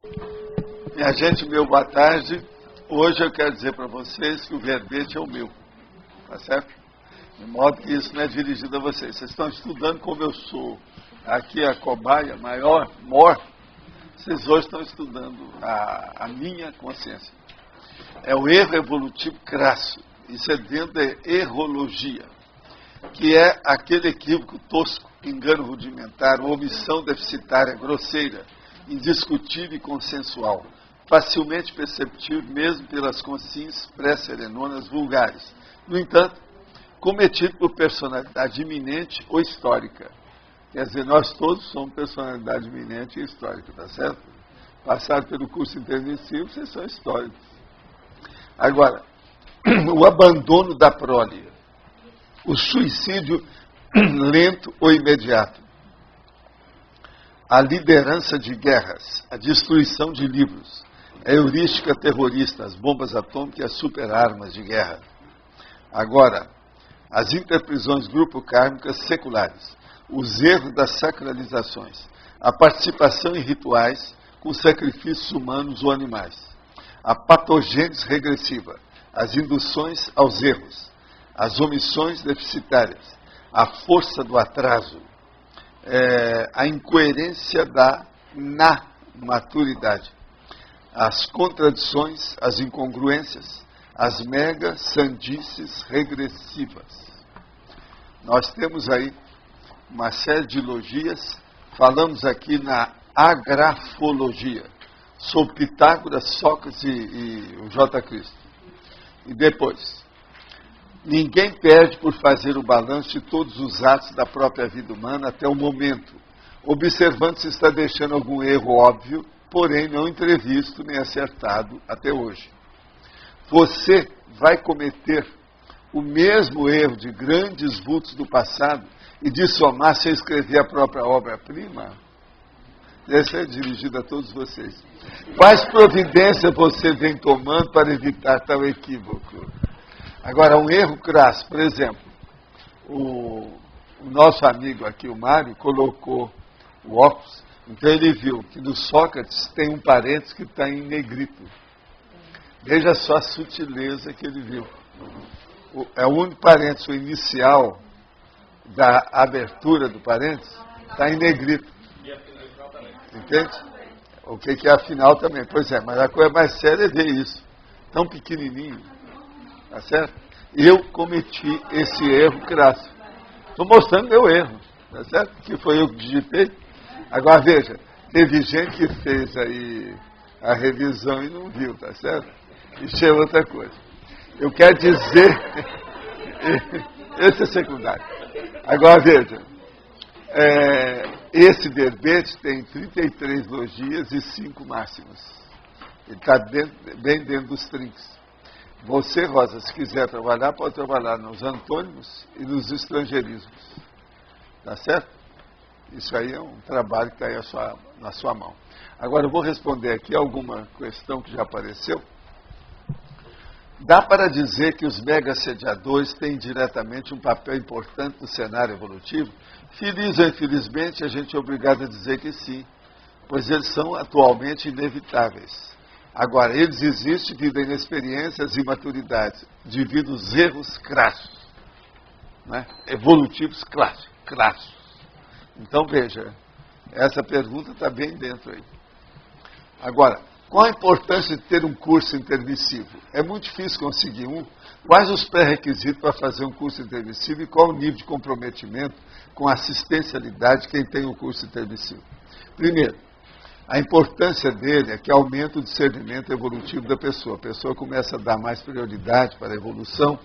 Minha gente, boa tarde. Hoje eu quero dizer para vocês que o verbete é o meu, tá certo? De modo que isso não é dirigido a vocês. Vocês estão estudando como eu sou aqui a cobaia maior, vocês hoje estão estudando a minha consciência. É o erro evolutivo crasso. Isso é dentro da errologia, que é aquele equívoco tosco, engano rudimentar, omissão deficitária, grosseira, indiscutível e consensual, facilmente perceptível mesmo pelas consciências pré-serenonas vulgares. No entanto, cometido por personalidade iminente ou histórica. Quer dizer, nós todos somos personalidade iminente e histórica, tá certo? Passaram pelo curso intermissivo, vocês são históricos. Agora, o abandono da prole, o suicídio lento ou imediato, a liderança de guerras, a destruição de livros, a heurística terrorista, as bombas atômicas e as superarmas de guerra. Agora, as interprisões grupo-kármicas seculares, os erros das sacralizações, a participação em rituais com sacrifícios humanos ou animais, a patogênese regressiva, as induções aos erros, as omissões deficitárias, a força do atraso, a incoerência da maturidade, as contradições, as incongruências, as mega-sandices regressivas. Nós temos aí uma série de logias, falamos aqui na agrafologia, sobre Pitágoras, Sócrates e o J. Cristo. E depois, ninguém perde por fazer o balanço de todos os atos da própria vida humana até o momento, observando se está deixando algum erro óbvio, porém não entrevisto nem acertado até hoje. Você vai cometer o mesmo erro de grandes vultos do passado e dissomar sem escrever a própria obra-prima? Essa é dirigida a todos vocês. Quais providências você vem tomando para evitar tal equívoco? Agora, um erro crasso, por exemplo, o nosso amigo aqui, o Mário, colocou o óculos, então ele viu que no Sócrates tem um parênteses que está em negrito. Veja só a sutileza que ele viu. É o único parênteses, o inicial da abertura do parênteses, está em negrito. Entende? O que é a final também. Pois é, mas a coisa mais séria é ver isso. Tão pequenininho. Tá certo? Eu cometi esse erro crasso. Estou mostrando meu erro. Tá certo? Que foi eu que digitei. Agora veja, teve gente que fez aí a revisão e não viu, tá certo? Isso é outra coisa. Eu quero dizer... esse é secundário. Agora veja, esse verbete tem 33 logias e 5 máximas. Ele está bem dentro dos trinques. Você, Rosa, se quiser trabalhar, pode trabalhar nos antônimos e nos estrangeirismos. Tá certo? Isso aí é um trabalho que está aí na sua mão. Agora eu vou responder aqui alguma questão que já apareceu. Dá para dizer que os mega-sediadores têm diretamente um papel importante no cenário evolutivo? Feliz ou infelizmente, a gente é obrigado a dizer que sim, pois eles são atualmente inevitáveis. Agora, eles existem devido a inexperiências e imaturidades, devido aos erros crassos, né? Evolutivos crassos. Então, veja, essa pergunta está bem dentro aí. Agora, qual a importância de ter um curso intermissivo? É muito difícil conseguir um. Quais os pré-requisitos para fazer um curso intermissivo e qual o nível de comprometimento com a assistencialidade de quem tem um curso intermissivo? Primeiro, a importância dele é que aumenta o discernimento evolutivo da pessoa. A pessoa começa a dar mais prioridade para a evolução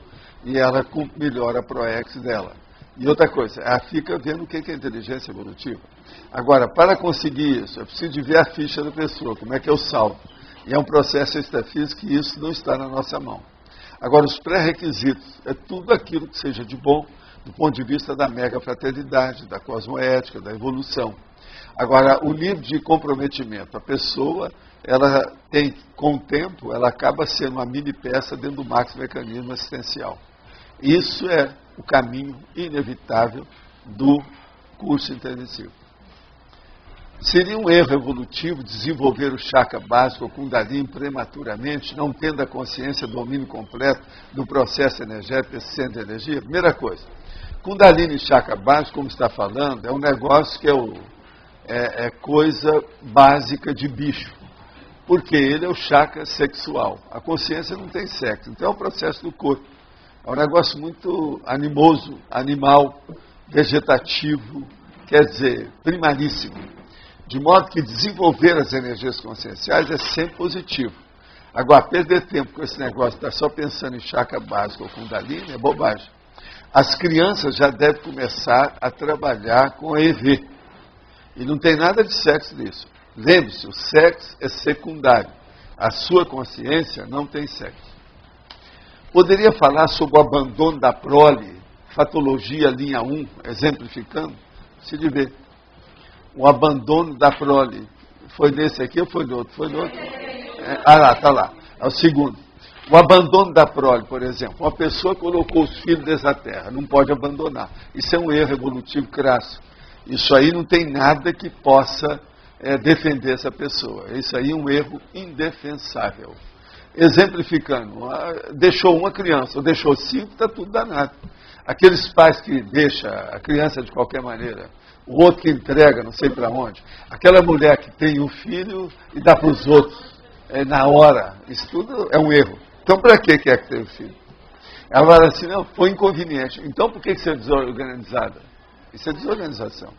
e ela melhora a ProEx dela. E outra coisa, ela fica vendo o que é inteligência evolutiva. Agora, para conseguir isso, é preciso de ver a ficha da pessoa, como é que é o saldo. E é um processo extrafísico e isso não está na nossa mão. Agora, os pré-requisitos é tudo aquilo que seja de bom do ponto de vista da mega-fraternidade, da cosmoética, da evolução. Agora, o nível de comprometimento, a pessoa, ela tem, com o tempo, ela acaba sendo uma mini peça dentro do maxi mecanismo assistencial. Isso é o caminho inevitável do curso intermissivo. Seria um erro evolutivo desenvolver o chakra básico, o Kundalini, prematuramente, não tendo a consciência, domínio completo do processo energético desse centro de energia? Primeira coisa, Kundalini e chakra básico, como está falando, é um negócio que é coisa básica de bicho, porque ele é o chakra sexual. A consciência não tem sexo, então é um processo do corpo. É um negócio muito animoso, animal, vegetativo, quer dizer, primaríssimo. De modo que desenvolver as energias conscienciais é sempre positivo. Agora, perder tempo com esse negócio de estar só pensando em chakra básico ou Kundalini é bobagem. As crianças já devem começar a trabalhar com a EV. E não tem nada de sexo nisso. Lembre-se, o sexo é secundário. A sua consciência não tem sexo. Poderia falar sobre o abandono da prole, fatologia linha 1, exemplificando? Se de ver. O abandono da prole. Foi nesse aqui ou foi no outro? Foi no outro? Está lá. É o segundo. O abandono da prole, por exemplo. Uma pessoa colocou os filhos dessa terra. Não pode abandonar. Isso é um erro evolutivo crasso. Isso aí não tem nada que possa defender essa pessoa. Isso aí é um erro indefensável. Exemplificando. Deixou uma criança, ou deixou 5, está tudo danado. Aqueles pais que deixam a criança de qualquer maneira, o outro que entrega, não sei para onde, aquela mulher que tem um filho e dá para os outros na hora, isso tudo é um erro. Então, para que é que tem o filho? Ela fala assim, não, foi inconveniente. Então, por que você é desorganizada? Isso é desorganização.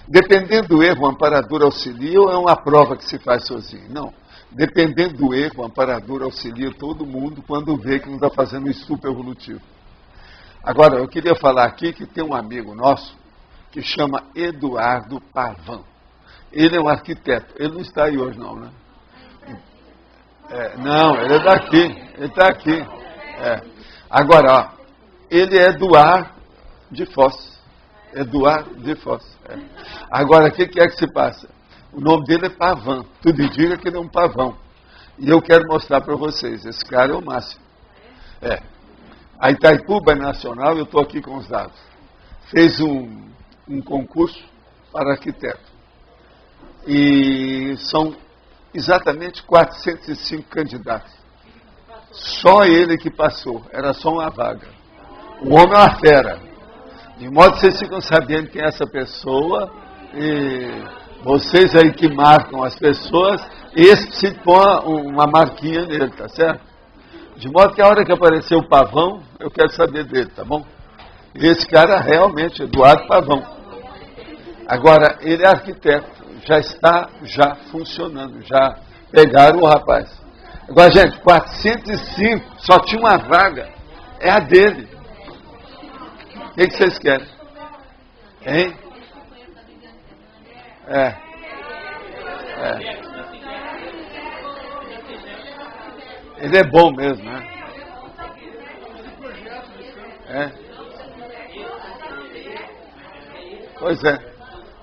Dependendo do erro, o amparador auxilia ou é uma prova que se faz sozinho? Não. Dependendo do erro, o amparador auxilia todo mundo quando vê que não está fazendo um estupro evolutivo. Agora, eu queria falar aqui que tem um amigo nosso que chama Eduardo Pavan. Ele é um arquiteto. Ele não está aí hoje não, né? Não, ele é daqui. Ele está aqui. Agora, ó, ele é Eduardo de Foz. Eduardo de Foz. Agora, o que é que se passa? O nome dele é Pavan. Tudo indica que ele é um pavão. E eu quero mostrar para vocês. Esse cara é o máximo. A Itaipu Nacional, eu estou aqui com os dados, fez um concurso para arquiteto. E são exatamente 405 candidatos. Só ele que passou. Era só uma vaga. O homem é uma fera. De modo que vocês ficam sabendo quem é essa pessoa. E vocês aí que marcam as pessoas, esse se põe uma marquinha nele, tá certo? De modo que a hora que aparecer o Pavão, eu quero saber dele, tá bom? Esse cara realmente, Eduardo Pavão. Agora, ele é arquiteto, já está funcionando, já pegaram o rapaz. Agora, gente, 405, só tinha uma vaga, é a dele. O que vocês querem? Hein? Ele é bom mesmo, né? Pois é.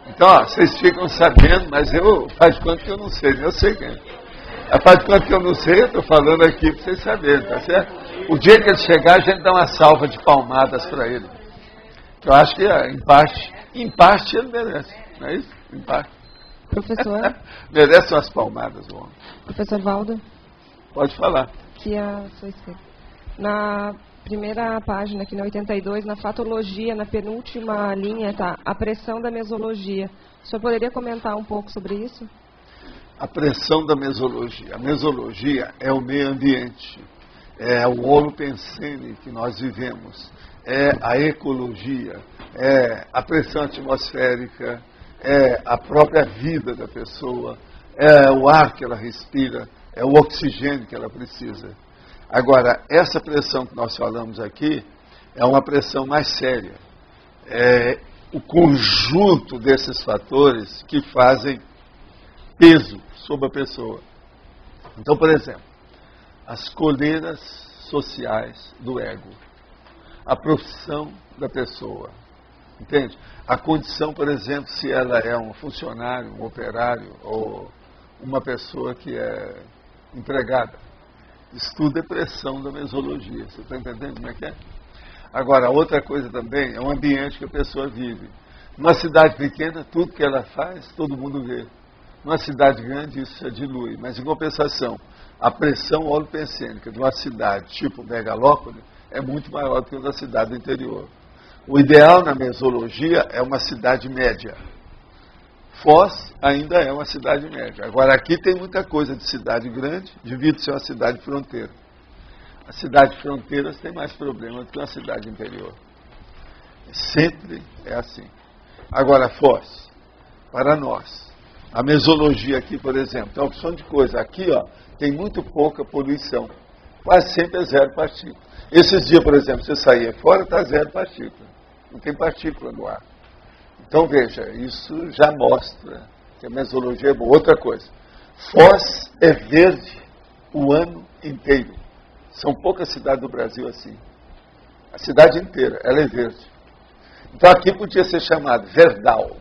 Então, ó, vocês ficam sabendo, mas faz de conta que eu não sei, eu sei quem é. Faz de conta que eu não sei, eu estou falando aqui para vocês saberem, tá certo? O dia que ele chegar, a gente dá uma salva de palmadas para ele. Eu acho que, em parte ele merece, não é isso? Em parte. Professor? Merece umas palmadas, o homem. Professor Valdo? Pode falar. Aqui a sua esquerda. Na primeira página, aqui na 82, na fatologia, na penúltima linha, está a pressão da mesologia. O senhor poderia comentar um pouco sobre isso? A pressão da mesologia. A mesologia é o meio ambiente, é o holopensene que nós vivemos, é a ecologia, é a pressão atmosférica, é a própria vida da pessoa, é o ar que ela respira, é o oxigênio que ela precisa. Agora, essa pressão que nós falamos aqui é uma pressão mais séria. É o conjunto desses fatores que fazem peso sobre a pessoa. Então, por exemplo, as coleiras sociais do ego, a profissão da pessoa, entende? A condição, por exemplo, se ela é um funcionário, um operário ou uma pessoa que é empregada. Isso tudo é pressão da mesologia. Você está entendendo como é que é? Agora, outra coisa também é o ambiente que a pessoa vive. Numa cidade pequena, tudo que ela faz, todo mundo vê. Numa cidade grande, isso se dilui. Mas, em compensação, a pressão holopensênica de uma cidade tipo megalópole é muito maior do que uma cidade do interior. O ideal na mesologia é uma cidade média. Foz ainda é uma cidade média. Agora, aqui tem muita coisa de cidade grande, devido ser uma cidade fronteira. As cidades fronteiras têm mais problemas do que uma cidade interior. Sempre é assim. Agora, Foz, para nós, a mesologia aqui, por exemplo, tem uma opção de coisa. Aqui, ó, tem muito pouca poluição. Quase sempre é zero partícula. Esses dias, por exemplo, você sair fora, está zero partícula. Não tem partícula no ar. Então, veja, isso já mostra que a mesologia é boa. Outra coisa, Foz é verde o ano inteiro. São poucas cidades do Brasil assim. A cidade inteira, ela é verde. Então, aqui podia ser chamado Verdal.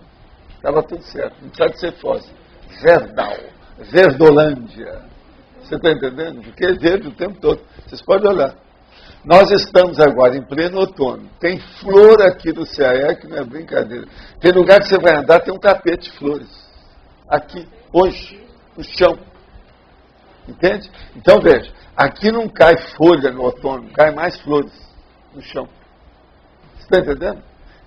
Estava tudo certo, não precisa de ser Foz. Verdal, Verdolândia. Você está entendendo? Porque é verde o tempo todo. Vocês podem olhar. Nós estamos agora em pleno outono. Tem flor aqui no CAE, que não é brincadeira. Tem lugar que você vai andar, tem um tapete de flores. Aqui, hoje, no chão. Entende? Então, veja, aqui não cai folha no outono, cai mais flores no chão. Você está entendendo?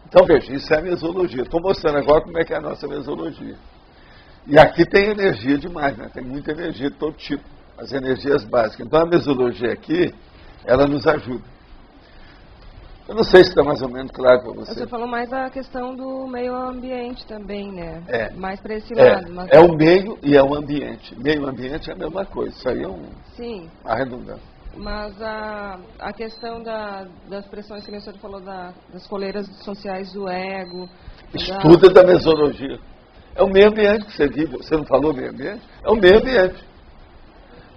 Então, veja, isso é a mesologia. Estou mostrando agora como é que é a nossa mesologia. E aqui tem energia demais, né? Tem muita energia de todo tipo, as energias básicas. Então, a mesologia aqui, ela nos ajuda. Eu não sei se está mais ou menos claro para você. Você falou mais a questão do meio ambiente também, né? É. Mais para esse lado. Mas... É o meio e é o ambiente. Meio ambiente é a mesma coisa. Isso aí é Sim. uma redundância. Mas a questão das pressões que o senhor falou, das coleiras sociais do ego... Estuda da mesologia. É o meio ambiente que você vive. Você não falou meio ambiente? É o meio ambiente.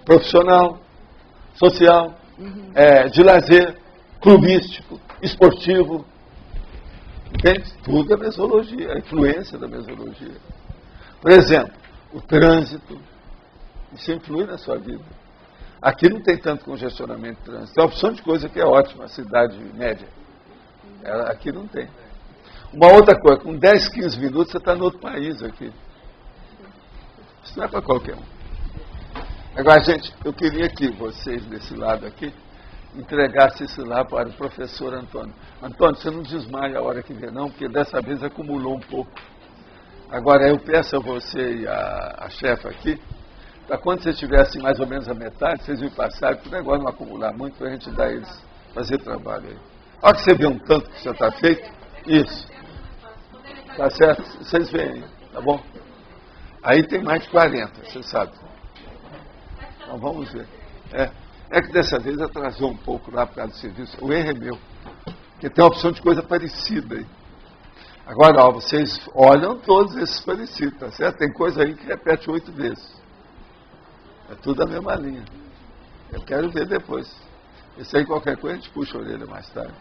Profissional, social, de lazer, clubístico, esportivo. Entende? Tudo é mesologia, a influência da mesologia. Por exemplo, o trânsito. Isso influi na sua vida. Aqui não tem tanto congestionamento de trânsito. Tem uma opção de coisa que é ótima, a cidade média. Aqui não tem. Uma outra coisa, com 10, 15 minutos você está em outro país aqui. Isso não é para qualquer um. Agora, gente, eu queria que vocês desse lado aqui entregassem isso lá para o professor Antônio. Antônio, você não desmaia a hora que vê não, porque dessa vez acumulou um pouco. Agora, eu peço a você e a chefe aqui, para quando você estiver assim mais ou menos a metade, vocês me passarem, para o negócio não acumular muito, para a gente dar eles, fazer trabalho aí. Olha que você vê um tanto que já está feito. Isso. Tá certo? Vocês veem, tá bom? Aí tem mais de 40, você sabe. Então vamos ver. É que dessa vez atrasou um pouco lá por causa do serviço. O erro é meu. Porque tem uma opção de coisa parecida aí. Agora, ó, vocês olham todos esses parecidos, tá certo? Tem coisa aí que repete 8 vezes. É tudo a mesma linha. Eu quero ver depois. Esse aí, qualquer coisa, a gente puxa a orelha mais tarde.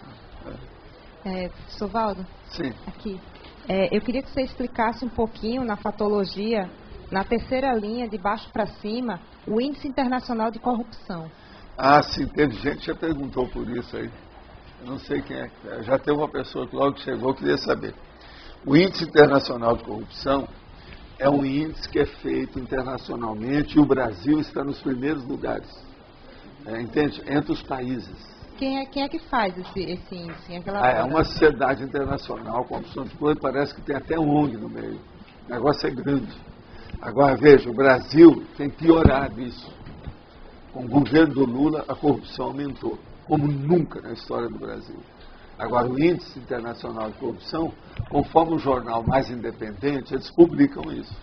Professor Valdo? Sim. Aqui. Eu queria que você explicasse um pouquinho na fatologia, na terceira linha, de baixo para cima, o Índice Internacional de Corrupção. Ah, sim, teve gente que já perguntou por isso aí. Eu não sei quem é. Já teve uma pessoa que logo chegou, queria saber. O Índice Internacional de Corrupção é um índice que é feito internacionalmente e o Brasil está nos primeiros lugares. Entende? Entre os países. Quem é que faz esse índice? É uma sociedade internacional com opção de coisa, parece que tem até um ONG no meio. O negócio é grande. Agora, veja, o Brasil tem piorado isso. Com o governo do Lula, a corrupção aumentou, como nunca na história do Brasil. Agora, o Índice Internacional de Corrupção, conforme o jornal mais independente, eles publicam isso.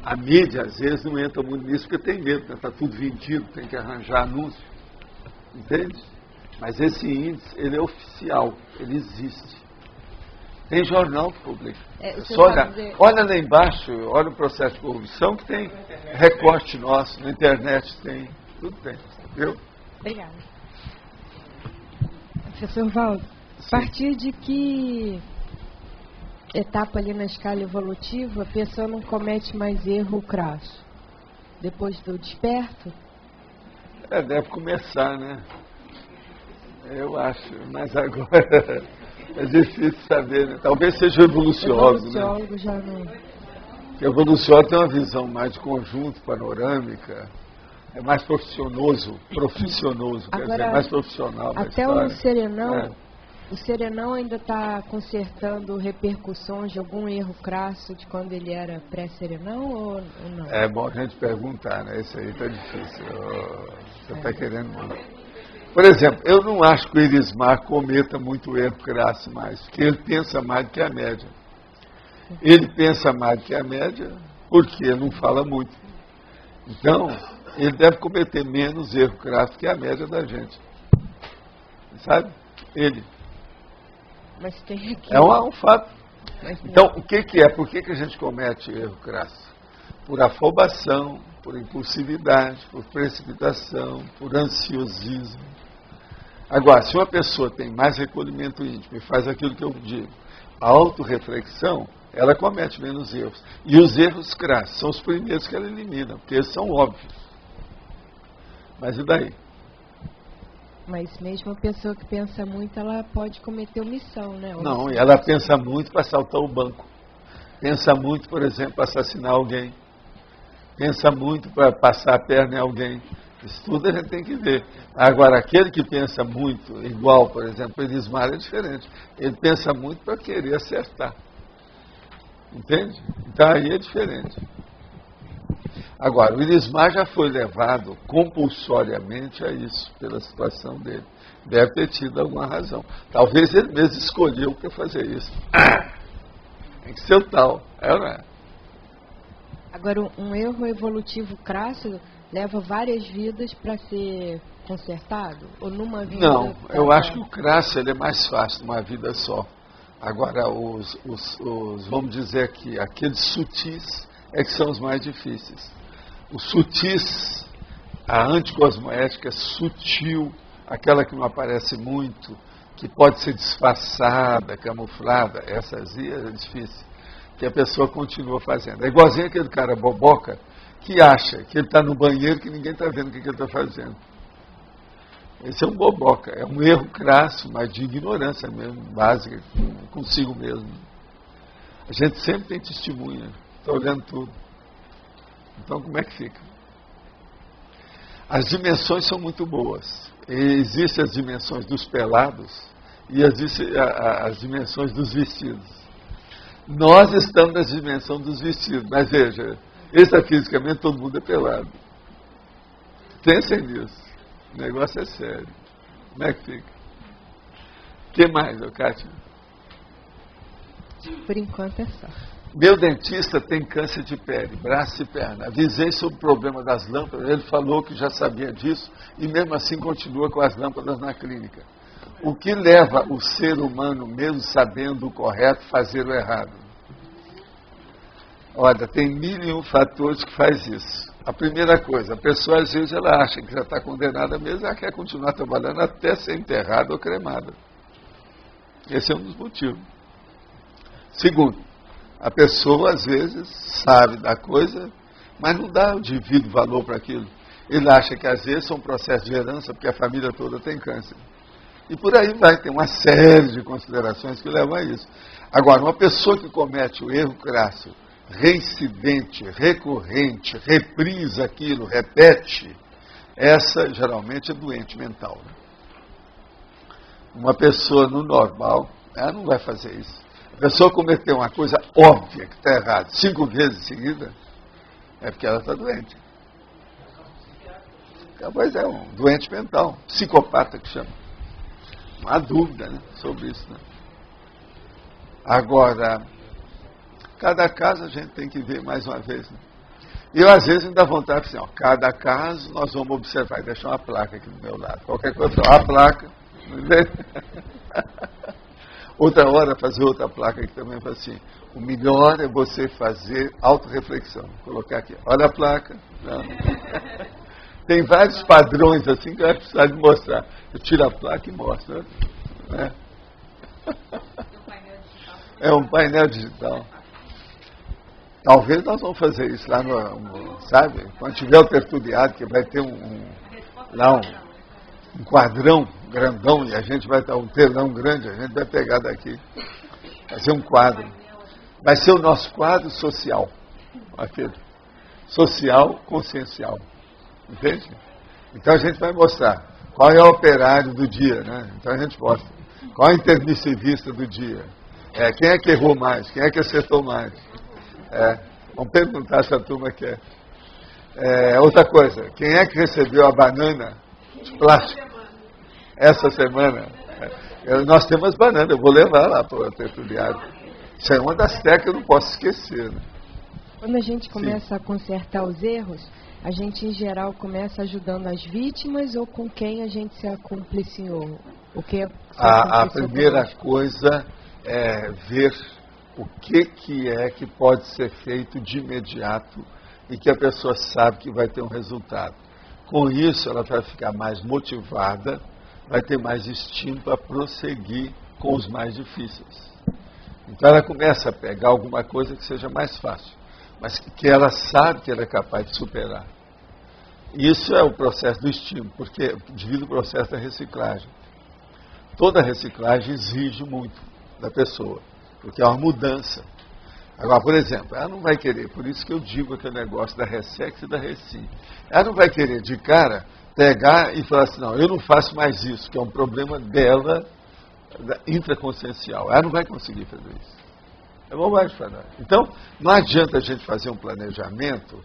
A mídia, às vezes, não entra muito nisso porque tem medo, né? Está tudo vendido, tem que arranjar anúncio. Entende? Mas esse índice, ele é oficial, ele existe. Tem jornal que publica. Olha lá embaixo, olha o processo de corrupção que tem recorte nosso, na internet tem, tudo tem, viu? Obrigada. Professor Valdo, a partir de que etapa ali na escala evolutiva a pessoa não comete mais erro crasso? Depois do desperto? Deve começar, né? Eu acho, mas agora É difícil saber, né? Talvez seja o evoluciólogo, Evoluciólogo já não. Porque o evoluciólogo tem uma visão mais de conjunto, panorâmica, é mais profissionoso, quer dizer, mais profissional. Até o Serenão, o Serenão ainda está consertando repercussões de algum erro crasso de quando ele era pré-Serenão ou não? É bom a gente perguntar, né? Isso aí está difícil. Você está querendo muito. Por exemplo, eu não acho que o Erismar cometa muito erro crasso mais, porque ele pensa mais do que a média. Ele pensa mais do que a média porque ele não fala muito. Então, ele deve cometer menos erro crasso que a média da gente. Sabe? Ele. Mas tem aqui... É um fato. Então, o que é? Por que a gente comete erro crasso? Por afobação, por impulsividade, por precipitação, por ansiosismo. Agora, se uma pessoa tem mais recolhimento íntimo e faz aquilo que eu digo, a autorreflexão, ela comete menos erros. E os erros crassos são os primeiros que ela elimina, porque eles são óbvios. Mas e daí? Mas mesmo a pessoa que pensa muito, ela pode cometer omissão, né? Não, e ela pensa muito para assaltar o banco. Pensa muito, por exemplo, para assassinar alguém. Pensa muito para passar a perna em alguém. Isso tudo a gente tem que ver. Agora, aquele que pensa muito, igual, por exemplo, o Erismar é diferente. Ele pensa muito para querer acertar. Entende? Então aí é diferente. Agora, o Erismar já foi levado compulsoriamente a isso, pela situação dele. Deve ter tido alguma razão. Talvez ele mesmo escolheu para fazer isso. Tem que ser o tal. É ou não é? Agora, um erro evolutivo crasso leva várias vidas para ser consertado? Ou numa vida... Não, eu acho que o crasso ele é mais fácil numa vida só. Agora, vamos dizer aqui, aqueles sutis é que são os mais difíceis. Os sutis, a anticosmoética é sutil, aquela que não aparece muito, que pode ser disfarçada, camuflada, essas aí é difícil, que a pessoa continua fazendo. É igualzinho aquele cara boboca que acha que ele está no banheiro que ninguém está vendo o que ele está fazendo. Esse é um boboca, é um erro crasso, mas de ignorância mesmo, básica, consigo mesmo. A gente sempre tem testemunha, está olhando tudo. Então, como é que fica? As dimensões são muito boas. Existem as dimensões dos pelados e existem as dimensões dos vestidos. Nós estamos na dimensão dos vestidos, mas veja, extrafisicamente todo mundo é pelado. Pensem nisso. O negócio é sério. Como é que fica? O que mais, Cátia? Por enquanto é só. Meu dentista tem câncer de pele, braço e perna. Avisei sobre o problema das lâmpadas, ele falou que já sabia disso e mesmo assim continua com as lâmpadas na clínica. O que leva o ser humano, mesmo sabendo o correto, a fazer o errado? Olha, tem 1001 fatores que faz isso. A primeira coisa, a pessoa às vezes ela acha que já está condenada mesmo, ela quer continuar trabalhando até ser enterrada ou cremada. Esse é um dos motivos. Segundo, a pessoa às vezes sabe da coisa, mas não dá o devido valor para aquilo. Ele acha que às vezes é um processo de herança, porque a família toda tem câncer. E por aí vai, tem uma série de considerações que levam a isso. Agora, uma pessoa que comete o erro crasso, reincidente, recorrente, reprisa aquilo, repete, essa geralmente é doente mental. Né? Uma pessoa no normal, ela não vai fazer isso. A pessoa cometeu uma coisa óbvia que está errada 5 vezes em seguida, é porque ela está doente. Pois é, um doente mental, psicopata que chama. Não há dúvida, né, sobre isso. Né? Agora, cada caso a gente tem que ver mais uma vez. Né? Eu, às vezes, me dá vontade de dizer, cada caso nós vamos observar. E deixar uma placa aqui do meu lado. Qualquer coisa, a placa. Outra hora, fazer outra placa aqui também, assim, o melhor é você fazer autorreflexão. Vou colocar aqui, olha a placa. Não. Tem vários padrões assim que eu acho que precisar de mostrar. Eu tiro a placa e mostro. Né? É um painel digital. Talvez nós vamos fazer isso lá no sabe? Quando tiver o tertuliado, que vai ter lá um quadrão, grandão e a gente vai estar um telão grande, a gente vai pegar daqui, fazer um quadro. Vai ser o nosso quadro social, aquele social consciencial, entende? Então a gente vai mostrar qual é o operário do dia, né? Então a gente mostra qual é o intermissivista do dia, quem é que errou mais, quem é que acertou mais. Vamos perguntar se a turma quer. Outra coisa, quem é que recebeu a banana de plástico essa semana? Nós temos banana, eu vou levar lá para o tertuliário. Isso é uma das técnicas que eu não posso esquecer. Né? Quando a gente começa a consertar os erros, a gente, em geral, começa ajudando as vítimas ou com quem a gente se acompliciou? A primeira coisa é ver o que é que pode ser feito de imediato e que a pessoa sabe que vai ter um resultado. Com isso, ela vai ficar mais motivada, vai ter mais estímulo para prosseguir com os mais difíceis. Então, ela começa a pegar alguma coisa que seja mais fácil, mas que ela sabe que ela é capaz de superar. Isso é o processo do estímulo, porque devido ao processo da reciclagem. Toda reciclagem exige muito da pessoa, porque é uma mudança. Agora, por exemplo, ela não vai querer, por isso que eu digo aquele negócio da Ressex e da Reci. Ela não vai querer, de cara, pegar e falar assim, não, eu não faço mais isso, que é um problema dela, intraconsciencial. Ela não vai conseguir fazer isso. É bobagem para nós. Então, não adianta a gente fazer um planejamento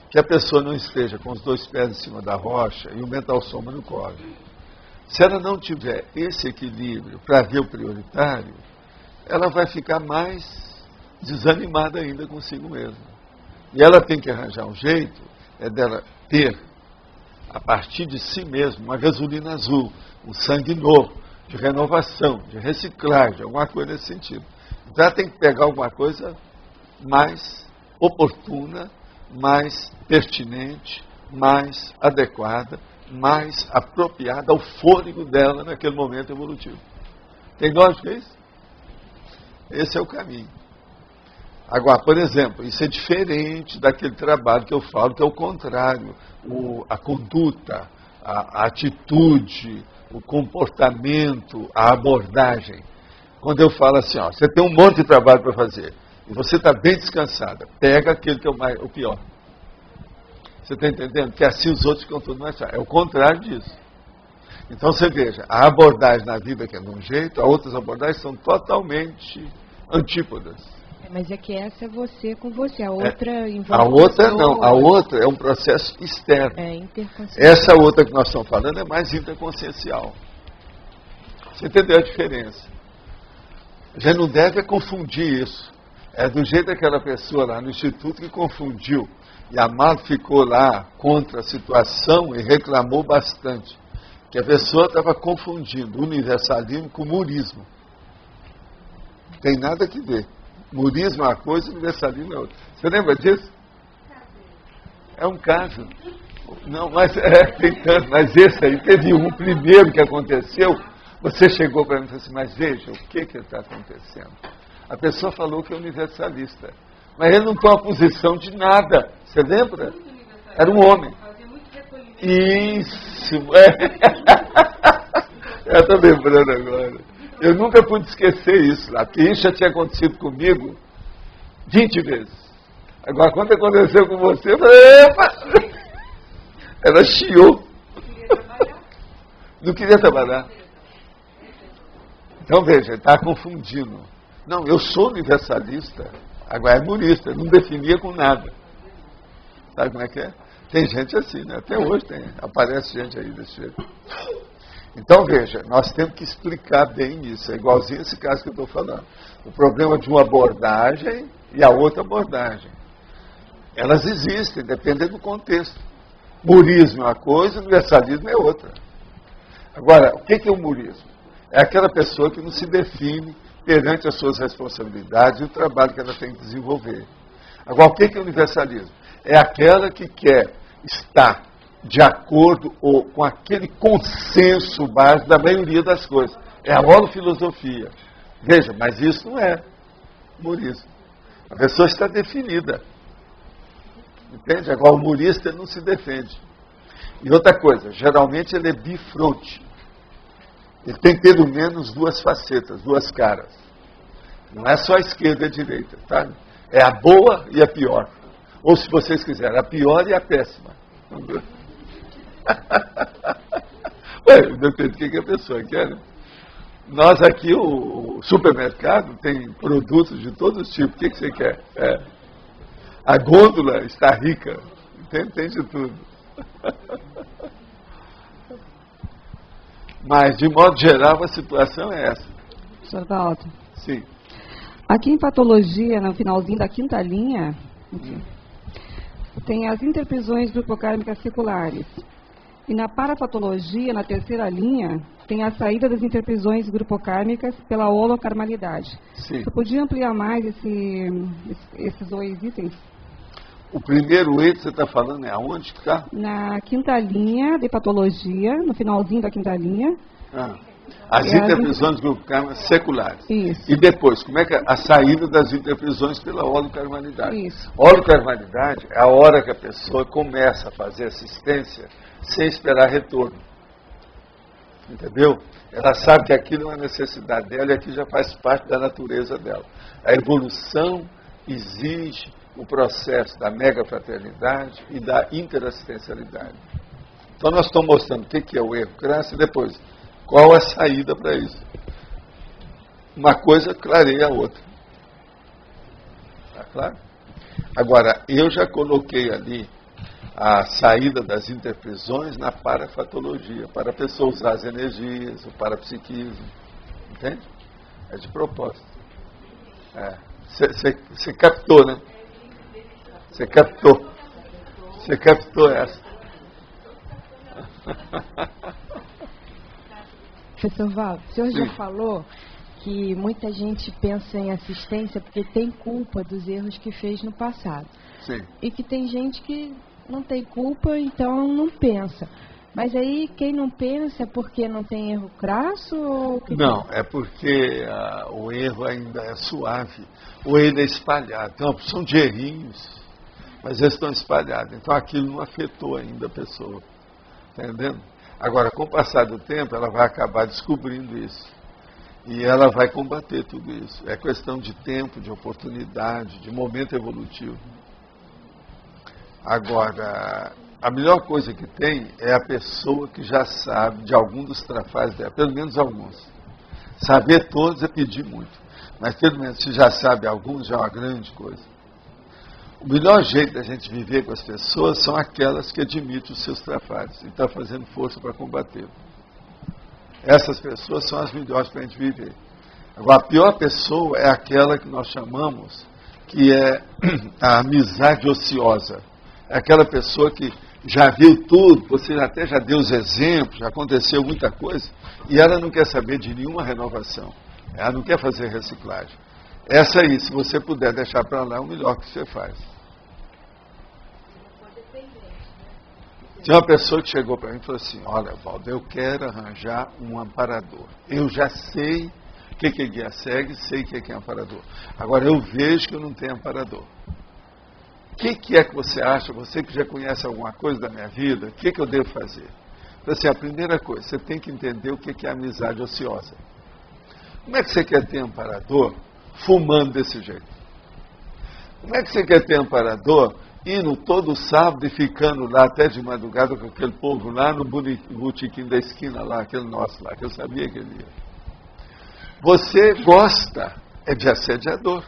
que a pessoa não esteja com os dois pés em cima da rocha e o mental soma no colo. Se ela não tiver esse equilíbrio para ver o prioritário, ela vai ficar mais desanimada ainda consigo mesma. E ela tem que arranjar um jeito dela ter, a partir de si mesma, uma gasolina azul, um sangue novo, de renovação, de reciclagem, alguma coisa nesse sentido. Então ela tem que pegar alguma coisa mais oportuna, mais pertinente, mais adequada, mais apropriada ao fôlego dela naquele momento evolutivo. Tem lógica isso? Esse é o caminho. Agora, por exemplo, isso é diferente daquele trabalho que eu falo, que é o contrário. A conduta, a atitude, o comportamento, a abordagem. Quando eu falo assim, ó, você tem um monte de trabalho para fazer, e você está bem descansada, pega aquele que é o pior. Você está entendendo? Que assim os outros ficam tudo mais fácil. É o contrário disso. Então você veja, a abordagem na vida que é de um jeito, as outras abordagens são totalmente antípodas. Mas é que essa é você com você, a outra envolve a outra não, a outra é um processo externo. É interconsciencial. Essa outra que nós estamos falando é mais interconsciencial. Você entendeu a diferença? A gente não deve confundir isso. É do jeito daquela pessoa lá no instituto que confundiu. E a Amado ficou lá contra a situação e reclamou bastante. Que a pessoa estava confundindo universalismo com murismo. Não tem nada que ver. Murismo é uma coisa, universalismo é outra. Você lembra disso? É um caso. Não, mas tem tanto, mas esse aí teve um primeiro que aconteceu. Você chegou para mim e falou assim, mas veja, o que está acontecendo? A pessoa falou que é universalista. Mas ele não toma posição de nada. Você lembra? Era um homem. Isso. Eu estou lembrando agora. Eu nunca pude esquecer isso lá, porque isso já tinha acontecido comigo 20 vezes. Agora, quando aconteceu com você, eu falei, epa! Ela chiou. Não queria trabalhar. Então, veja, ele está confundindo. Não, eu sou universalista, agora é murista, não definia com nada. Sabe como é que é? Tem gente assim, né? Até hoje aparece gente aí desse jeito. Então, veja, nós temos que explicar bem isso. É igualzinho esse caso que eu estou falando. O problema de uma abordagem e a outra abordagem. Elas existem, dependendo do contexto. Murismo é uma coisa, universalismo é outra. Agora, o que é o murismo? É aquela pessoa que não se define perante as suas responsabilidades e o trabalho que ela tem que desenvolver. Agora, o que é o universalismo? É aquela que quer estar de acordo ou com aquele consenso básico da maioria das coisas. É a holofilosofia. Veja, mas isso não é murismo. A pessoa está definida. Entende? Agora o murista ele não se defende. E outra coisa, geralmente ele é bifronte. Ele tem pelo menos duas facetas, duas caras. Não é só a esquerda e a direita, tá? É a boa e a pior. Ou, se vocês quiserem, a pior e a péssima. Ué, depende do que a pessoa quer, né? Nós aqui, o supermercado, tem produtos de todos os tipos. O que você quer? A gôndola está rica. Tem de tudo. Mas, de modo geral, a situação é essa. Sr. Walter. Sim. Aqui em patologia, no finalzinho da quinta linha, tem as interprisões grupocármicas seculares. E na parapatologia, na terceira linha, tem a saída das interprisões grupocármicas pela holocarmalidade. Sim. Você podia ampliar mais esses dois itens? O primeiro item que você está falando é aonde que está? Na quinta linha de patologia, no finalzinho da quinta linha. As interprisões grupocármicas seculares. Isso. E depois, como é que é a saída das interprisões pela holocarmalidade? Isso. Holocarmalidade é a hora que a pessoa começa a fazer assistência sem esperar retorno. Entendeu? Ela sabe que aquilo é uma necessidade dela e aquilo já faz parte da natureza dela. A evolução exige o processo da megafraternidade e da interassistencialidade. Então nós estamos mostrando o que é o erro crasso e depois qual a saída para isso. Uma coisa clareia a outra. Está claro? Agora, eu já coloquei ali a saída das interprisões na parafatologia, para a pessoa usar as energias, o parapsiquismo. Entende? É de propósito. Você captou, né? Você captou. Você captou essa. Professor Val, o senhor já Sim. falou que muita gente pensa em assistência porque tem culpa dos erros que fez no passado. Sim. E que tem gente que não tem culpa, então não pensa. Mas aí, quem não pensa é porque não tem erro crasso? Ou não, é porque o erro ainda é suave. O erro é espalhado. Tem uma opção de errinhos, mas eles estão espalhados. Então aquilo não afetou ainda a pessoa. Está entendendo? Agora, com o passar do tempo, ela vai acabar descobrindo isso. E ela vai combater tudo isso. É questão de tempo, de oportunidade, de momento evolutivo. Agora, a melhor coisa que tem é a pessoa que já sabe de algum dos trafalhos dela, pelo menos alguns. Saber todos é pedir muito, mas pelo menos se já sabe alguns, já é uma grande coisa. O melhor jeito da gente viver com as pessoas são aquelas que admitem os seus trafalhos e estão fazendo força para combater. Essas pessoas são as melhores para a gente viver. Agora, a pior pessoa é aquela que nós chamamos que é a amizade ociosa. É aquela pessoa que já viu tudo, você até já deu os exemplos, já aconteceu muita coisa, e ela não quer saber de nenhuma renovação. Ela não quer fazer reciclagem. Essa aí, se você puder deixar para lá, é o melhor que você faz. Tinha uma pessoa que chegou para mim e falou assim: olha, Valdo, eu quero arranjar um amparador. Eu já sei o que é guia cega, sei o que é amparador. Agora, eu vejo que eu não tenho amparador. O que é que você acha, você que já conhece alguma coisa da minha vida, o que eu devo fazer? Então, assim, a primeira coisa, você tem que entender o que é amizade ociosa. Como é que você quer ter amparador fumando desse jeito? Como é que você quer ter amparador indo todo sábado e ficando lá até de madrugada com aquele povo lá no botequim da esquina lá, aquele nosso lá, que eu sabia que ele ia? Você gosta de assediador.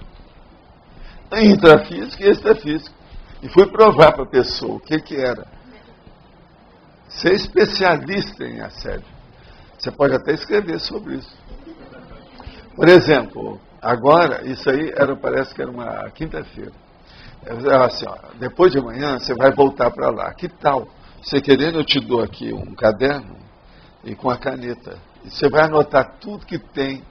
Intrafísico e extrafísico. E fui provar para a pessoa o que era. Ser especialista em assédio. Você pode até escrever sobre isso. Por exemplo, agora, isso aí parece que era uma quinta-feira. Assim, ó, depois de amanhã você vai voltar para lá. Que tal? Você querendo, eu te dou aqui um caderno e com a caneta. E você vai anotar tudo que tem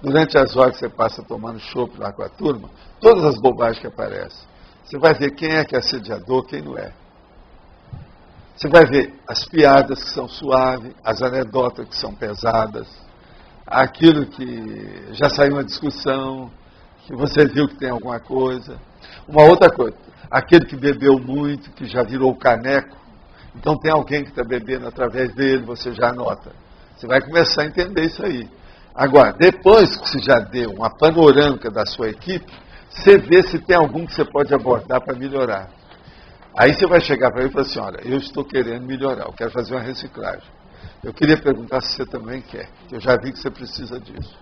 durante as horas que você passa tomando chopp lá com a turma, todas as bobagens que aparecem. Você vai ver quem é que é assediador, quem não é. Você vai ver as piadas que são suaves, as anedotas que são pesadas, aquilo que já saiu uma discussão, que você viu que tem alguma coisa. Uma outra coisa, aquele que bebeu muito, que já virou caneco, então tem alguém que está bebendo através dele, você já anota. Você vai começar a entender isso aí. Agora, depois que você já deu uma panorâmica da sua equipe, você vê se tem algum que você pode abordar para melhorar. Aí você vai chegar para ele e falar assim, olha, eu estou querendo melhorar, eu quero fazer uma reciclagem. Eu queria perguntar se você também quer, que eu já vi que você precisa disso.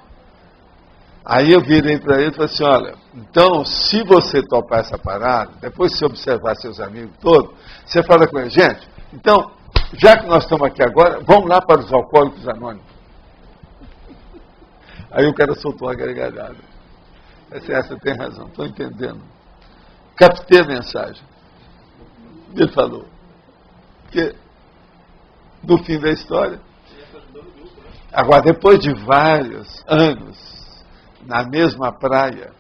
Aí eu virei para ele e falei assim, olha, então se você topar essa parada, depois que você observar seus amigos todos, você fala com ele, gente, então, já que nós estamos aqui agora, vamos lá para os Alcoólicos Anônimos. Aí o cara soltou uma gargalhada. Você tem razão, estou entendendo. Captei a mensagem. Ele falou. Porque, no fim da história, agora, depois de vários anos, na mesma praia,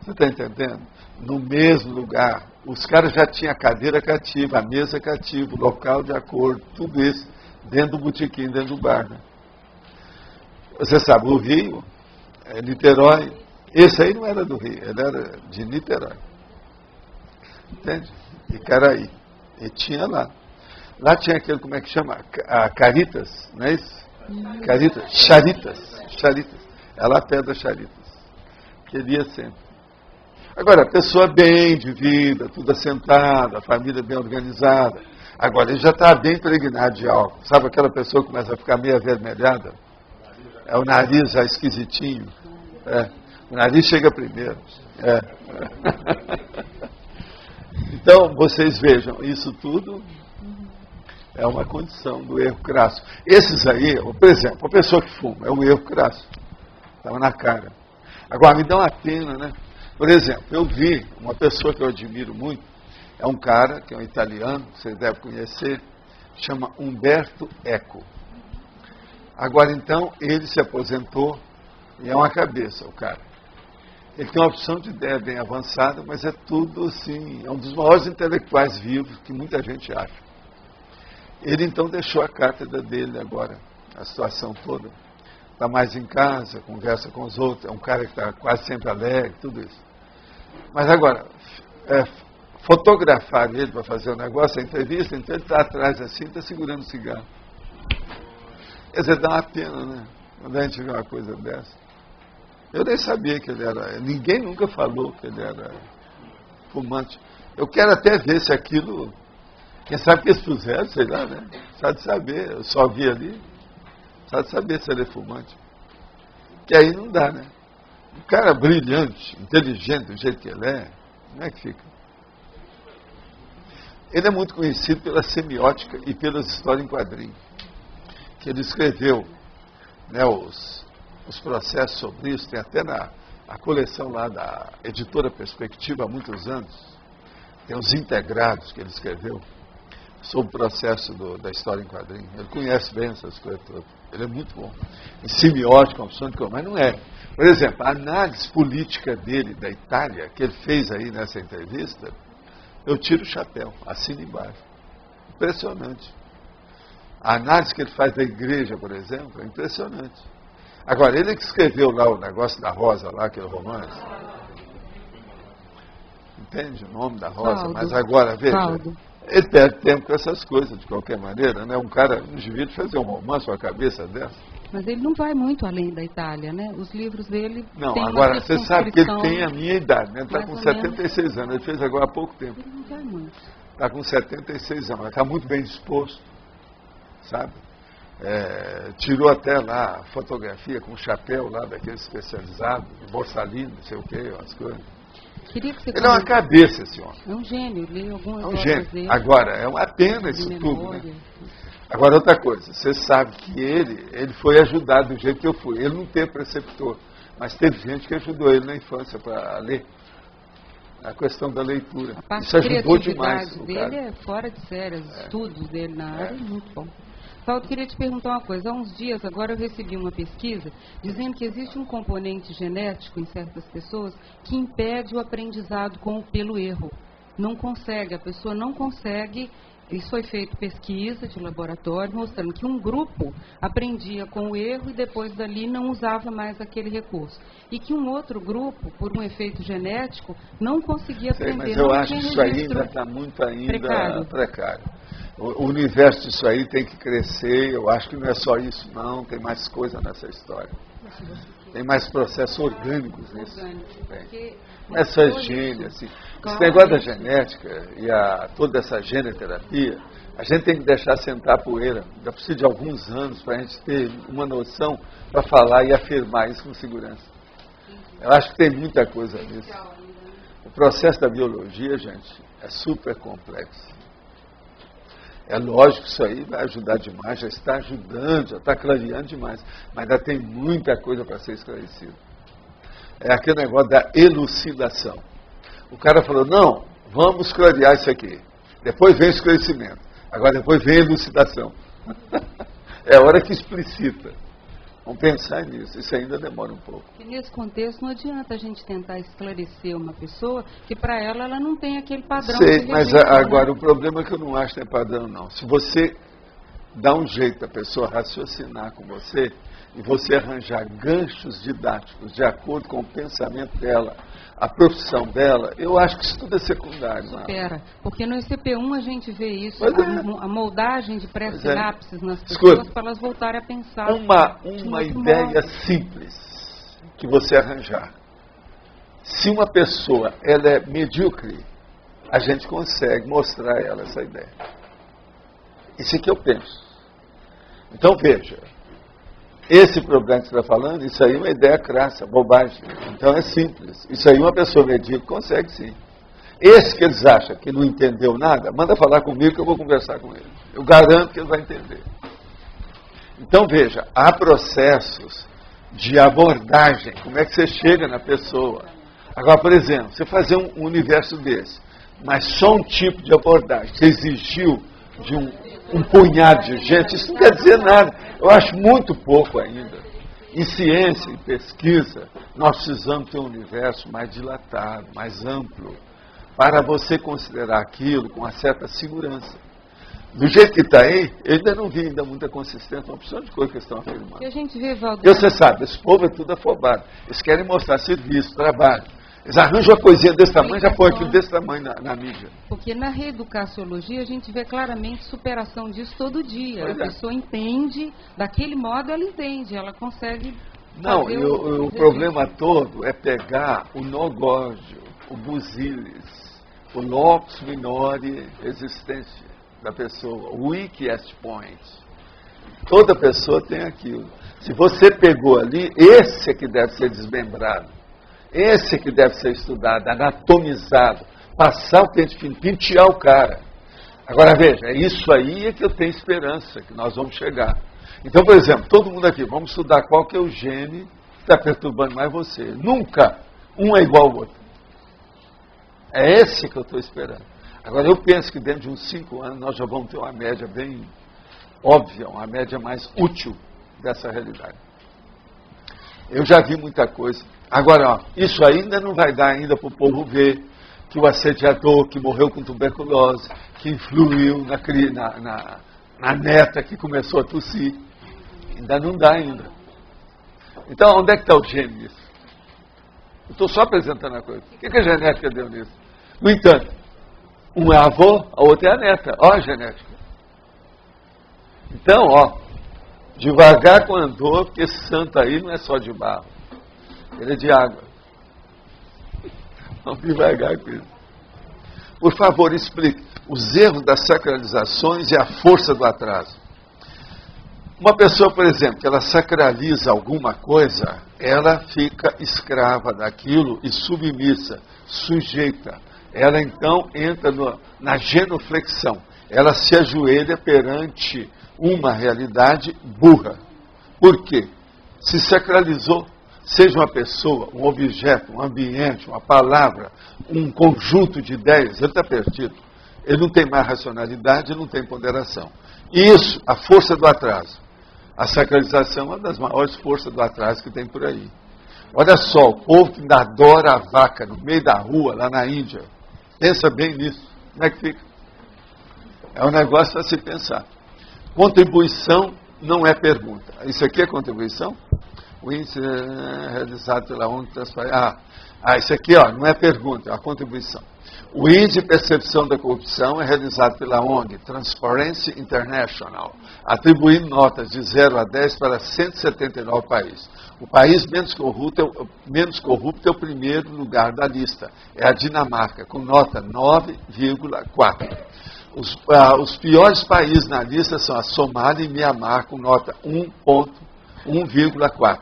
você está entendendo? No mesmo lugar, os caras já tinham a cadeira cativa, a mesa cativa, o local de acordo, tudo isso, dentro do botequim, dentro do bar. Né? Você sabe, o Rio, Niterói, esse aí não era do Rio, ele era de Niterói. Entende? E Caraí. E tinha lá. Lá tinha aquele, como é que chama? A Caritas, não é isso? Caritas, Charitas. É lá perto das Charitas. Queria sempre. Agora, a pessoa bem de vida, tudo assentado, a família bem organizada. Agora, ele já está bem impregnado de álcool. Sabe aquela pessoa que começa a ficar meio avermelhada? É o nariz já esquisitinho. É. O nariz chega primeiro. É. Então, vocês vejam, isso tudo é uma condição do erro crasso. Esses aí, por exemplo, a pessoa que fuma, é um erro crasso. Estava na cara. Agora, me dá uma pena, né? Por exemplo, eu vi uma pessoa que eu admiro muito, é um cara, que é um italiano, que vocês devem conhecer, chama Umberto Eco. Agora, então, ele se aposentou e é uma cabeça, o cara. Ele tem uma opção de ideia bem avançada, mas é tudo assim, é um dos maiores intelectuais vivos que muita gente acha. Ele, então, deixou a cátedra dele agora, a situação toda. Está mais em casa, conversa com os outros, é um cara que está quase sempre alegre, tudo isso. Mas agora, fotografar ele para fazer o negócio, a entrevista, então ele está atrás assim, está segurando o cigarro. Quer dizer, dá uma pena, né? Quando a gente vê uma coisa dessa. Eu nem sabia que ele era, ninguém nunca falou que ele era fumante. Eu quero até ver se aquilo, quem sabe que eles puseram, sei lá, né? Só de saber, eu só vi ali, só de saber se ele é fumante. Que aí não dá, né? Um cara brilhante, inteligente do jeito que ele é, como é que fica? Ele é muito conhecido pela semiótica e pelas histórias em quadrinhos. Que ele escreveu, né, os processos sobre isso, tem até a coleção lá da editora Perspectiva há muitos anos, tem os integrados que ele escreveu sobre o processo da história em quadrinhos. Ele conhece bem essas coisas todas. Ele é muito bom. Em semiótica, opção de coisa, mas não é. Por exemplo, a análise política dele, da Itália, que ele fez aí nessa entrevista, eu tiro o chapéu, assino embaixo. Impressionante. A análise que ele faz da igreja, por exemplo, é impressionante. Agora, ele que escreveu lá o negócio da Rosa, lá, aquele romance. Entende o nome da Rosa? Caldo. Mas agora, veja, Caldo. ele perde tempo com essas coisas, de qualquer maneira, né? Um cara não devia fazer um romance com a cabeça dessa. Mas ele não vai muito além da Itália, né? Os livros dele Não, têm uma agora, você sabe que ele circunscrição tem a minha idade, né? Ele está mais com ou 76 anos, ele fez agora há pouco tempo. Ele não vai muito. Está com 76 anos, está muito bem disposto, sabe? Tirou até lá a fotografia com o chapéu lá daquele especializado, de Borsalino, não sei o que, as coisas. Queria que você Ele é uma cabeça, esse homem. É um gênio, li algumas É um obras gênio. dele. Agora, é uma pena de isso memória. tudo, né? Agora, outra coisa, você sabe que ele foi ajudado do jeito que eu fui. Ele não teve preceptor, mas teve gente que ajudou ele na infância para ler. A questão da leitura. A parte Isso de ajudou demais criatividade o dele cara. é fora de série, os estudos dele na área é muito bom. Paulo, eu queria te perguntar uma coisa. Há uns dias, agora, eu recebi uma pesquisa dizendo que existe um componente genético em certas pessoas que impede o aprendizado pelo erro. Não consegue, a pessoa não consegue. Isso foi feito pesquisa de laboratório, mostrando que um grupo aprendia com o erro e depois dali não usava mais aquele recurso. E que um outro grupo, por um efeito genético, não conseguia Sei, aprender. mas eu não acho tinha que isso registro ainda está muito precário. precário. O universo disso aí tem que crescer. Eu acho que não é só isso, não. Tem mais coisa nessa história. Tem mais processos orgânicos nisso. Não é só gene, assim. Esse negócio da genética e toda essa genoterapia, a gente tem que deixar sentar a poeira. Já precisa de alguns anos para a gente ter uma noção para falar e afirmar isso com segurança. Eu acho que tem muita coisa nisso. O processo da biologia, gente, é super complexo. É lógico que isso aí vai ajudar demais, já está ajudando, já está clareando demais, mas ainda tem muita coisa para ser esclarecida. É aquele negócio da elucidação. O cara falou, não, vamos clarear isso aqui. Depois vem o esclarecimento. Agora depois vem a elucidação. É a hora que explicita. Vamos pensar nisso, isso ainda demora um pouco. E nesse contexto não adianta a gente tentar esclarecer uma pessoa que para ela não tem aquele padrão. Sei, mas agora o problema é que eu não acho que tem padrão não. Se você dá um jeito da pessoa raciocinar com você e você arranjar ganchos didáticos de acordo com o pensamento dela, a profissão dela, eu acho que isso tudo é secundário. Espera, porque no ICP1 a gente vê isso, a moldagem de pré-sinapses nas pessoas para elas voltarem a pensar. Uma ideia simples que você arranjar. Se uma pessoa ela é medíocre, a gente consegue mostrar a ela essa ideia. Isso é que eu penso. Então veja, esse problema que você está falando, isso aí é uma ideia crassa, bobagem. Então é simples. Isso aí uma pessoa medíocre consegue sim. Esse que eles acham que não entendeu nada, manda falar comigo que eu vou conversar com ele. Eu garanto que ele vai entender. Então veja, há processos de abordagem. Como é que você chega na pessoa? Agora, por exemplo, você fazer um universo desse, mas só um tipo de abordagem, você exigiu de um punhado de gente, isso não quer dizer nada. Eu acho muito pouco ainda. Em ciência, em pesquisa, nós precisamos ter um universo mais dilatado, mais amplo, para você considerar aquilo com uma certa segurança. Do jeito que está aí, eu ainda não vi ainda muita consistência, uma opção de coisa que eles estão afirmando. E a gente vê, Valdir... E você sabe, esse povo é tudo afobado. Eles querem mostrar serviço, trabalho. Eles arranjam uma coisinha desse tamanho, já põe aquilo desse tamanho na mídia. Porque na reeducaciologia a gente vê claramente superação disso todo dia. Pois a pessoa entende, daquele modo ela entende, ela consegue... Não, e o problema todo é pegar o nogógio, o busilis, o locus minori existência da pessoa, o weakest point. Toda pessoa tem aquilo. Se você pegou ali, esse é que deve ser desmembrado. Esse é que deve ser estudado, anatomizado, passar o pente fino, pentear o cara. Agora veja, é isso aí é que eu tenho esperança, que nós vamos chegar. Então, por exemplo, todo mundo aqui, vamos estudar qual que é o gene que está perturbando mais você. Nunca um é igual ao outro. É esse que eu estou esperando. Agora, eu penso que dentro de uns 5 anos nós já vamos ter uma média bem óbvia, uma média mais útil dessa realidade. Eu já vi muita coisa. Agora, ó, isso ainda não vai dar ainda para o povo ver que o assediador que morreu com tuberculose, que influiu na neta que começou a tossir. Ainda não dá ainda. Então, onde é que está o gene nisso? Eu estou só apresentando a coisa. O que a genética deu nisso? No entanto, um é avô, a outra é a neta. Ó a genética. Então, ó, devagar com andor, porque esse santo aí não é só de barro. Ele é de água. Vamos devagar com isso. Por favor, explique os erros das sacralizações e a força do atraso. Uma pessoa, por exemplo, que ela sacraliza alguma coisa, ela fica escrava daquilo e submissa, sujeita. Ela então entra na genuflexão. Ela se ajoelha perante uma realidade burra. Por quê? Se sacralizou, seja uma pessoa, um objeto, um ambiente, uma palavra, um conjunto de ideias, ele está perdido. Ele não tem mais racionalidade, ele não tem ponderação. Isso, a força do atraso. A sacralização é uma das maiores forças do atraso que tem por aí. Olha só, o povo que ainda adora a vaca no meio da rua, lá na Índia. Pensa bem nisso. Como é que fica? É um negócio para se pensar. Contribuição não é pergunta. Isso aqui é contribuição? O índice é realizado pela ONG Transparência. Isso aqui ó, não é pergunta, é uma contribuição. O Índice de Percepção da Corrupção é realizado pela ONG Transparency International, atribuindo notas de 0 a 10 para 179 países. O país menos corrupto é o primeiro lugar da lista, é a Dinamarca, com nota 9,4. Os piores países na lista são a Somália e Mianmar, com nota 1,4.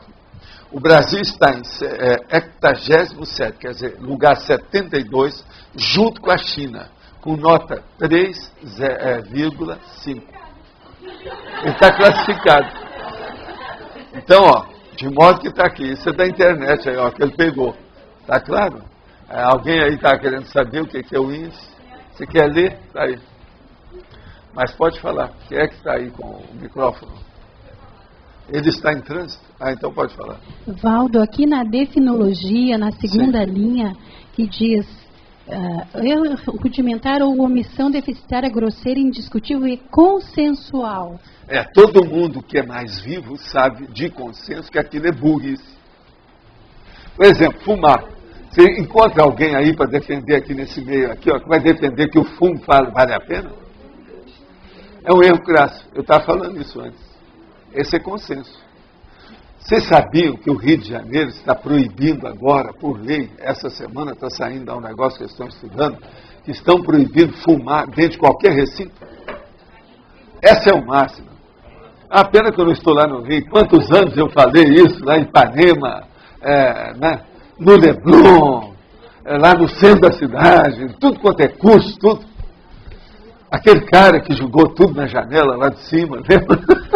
O Brasil está em 87º, quer dizer, lugar 72, junto com a China, com nota 3,5. Ele está classificado. Então, ó, de modo que está aqui, isso é da internet aí, ó, que ele pegou. Está claro? Alguém aí está querendo saber o que é o índice? Você quer ler? Está aí. Mas pode falar. Quem é que está aí com o microfone? Ele está em trânsito? Então pode falar. Valdo, aqui na definologia, na segunda linha, que diz erro rudimentar ou omissão deficitária, grosseira, indiscutível e consensual. Todo mundo que é mais vivo sabe de consenso que aquilo é burrice. Por exemplo, fumar. Você encontra alguém aí para defender aqui nesse meio, aqui, ó, que vai defender que o fumo vale a pena? É um erro crasso. Eu estava falando isso antes. Esse é consenso. Vocês sabiam que o Rio de Janeiro está proibindo agora, por lei, essa semana está saindo um negócio que eles estão estudando, que estão proibindo fumar dentro de qualquer recinto? Essa é o máximo. A pena que eu não estou lá no Rio. Quantos anos eu falei isso, lá em Ipanema, no Leblon, lá no centro da cidade, tudo quanto é curso, tudo. Aquele cara que jogou tudo na janela lá de cima, lembra?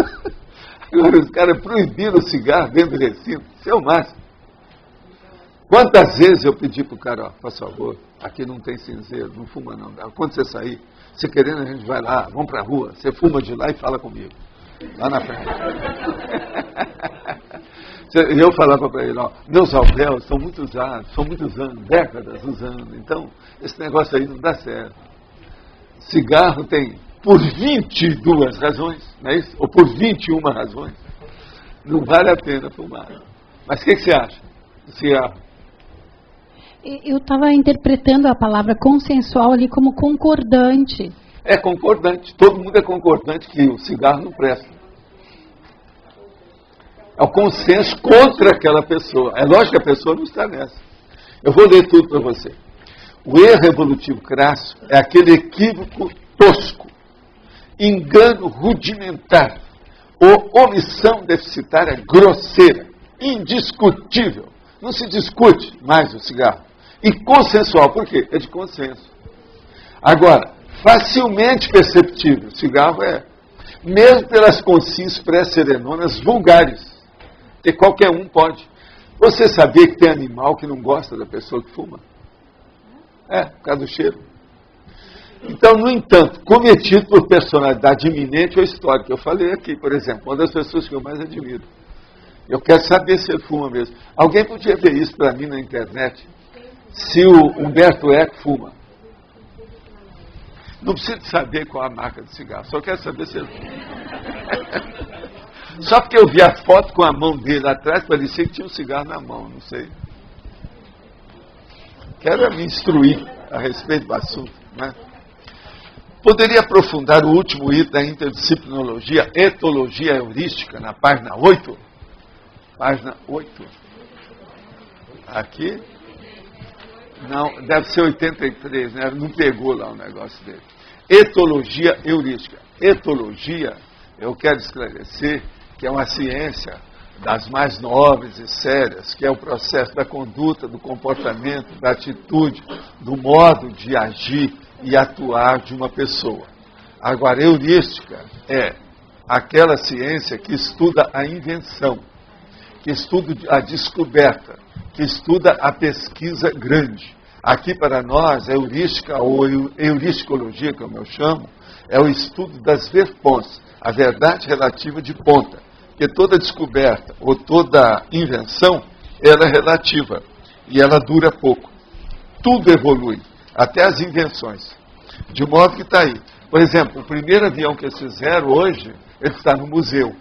Agora os caras proibiram o cigarro dentro do recinto. Isso é o máximo. Quantas vezes eu pedi para o cara, ó, por favor, aqui não tem cinzeiro, não fuma não. Quando você sair, se querendo a gente vai lá, vamos para a rua, você fuma de lá e fala comigo. Lá na frente. E eu falava para ele, ó, meus alvéolos são muito usados, décadas usando. Então, esse negócio aí não dá certo. Cigarro tem por 22 razões, não é isso? Ou por 21 razões. Não vale a pena fumar. Mas o que você acha do cigarro? Eu estava interpretando a palavra consensual ali como concordante. É concordante. Todo mundo é concordante que o cigarro não presta. É o consenso contra aquela pessoa. É lógico que a pessoa não está nessa. Eu vou ler tudo para você. O erro evolutivo crasso é aquele equívoco tosco, engano rudimentar ou omissão deficitária grosseira, indiscutível. Não se discute mais o cigarro. E consensual, por quê? É de consenso. Agora, facilmente perceptível, o cigarro é, mesmo pelas consis pré-serenonas vulgares, que qualquer um pode. Você sabia que tem animal que não gosta da pessoa que fuma? Por causa do cheiro. Então, no entanto, cometido por personalidade iminente ou histórica. Eu falei aqui, por exemplo, uma das pessoas que eu mais admiro. Eu quero saber se ele fuma mesmo. Alguém podia ver isso para mim na internet? Se o Humberto Eco fuma. Não precisa saber qual a marca de cigarro, só quero saber se ele fuma. Só porque eu vi a foto com a mão dele atrás, parecia que tinha um cigarro na mão, não sei. Quero me instruir a respeito do assunto, né? Poderia aprofundar o último item da interdisciplinologia, etologia heurística, na página 8? Página 8. Aqui? Não, deve ser 83, né? Não pegou lá o negócio dele. Etologia heurística. Etologia, eu quero esclarecer que é uma ciência das mais nobres e sérias, que é o processo da conduta, do comportamento, da atitude, do modo de agir e atuar de uma pessoa. Agora, heurística é aquela ciência que estuda a invenção, que estuda a descoberta, que estuda a pesquisa grande. Aqui para nós, a heurística ou heuristicologia, como eu chamo, é o estudo das verpons, a verdade relativa de ponta. Porque toda descoberta ou toda invenção, ela é relativa e ela dura pouco. Tudo evolui, até as invenções. De modo que está aí. Por exemplo, o primeiro avião que eles fizeram hoje, ele está no museu.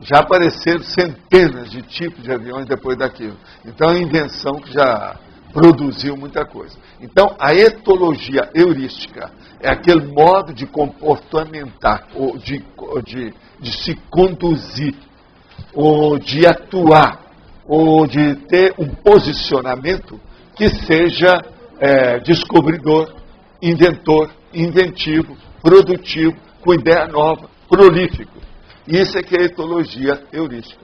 Já apareceram centenas de tipos de aviões depois daquilo. Então é uma invenção que já produziu muita coisa. Então, a etologia heurística é aquele modo de comportamentar, ou de se conduzir, ou de atuar, ou de ter um posicionamento que seja descobridor, inventor, inventivo, produtivo, com ideia nova, prolífico. Isso é que é a etologia heurística.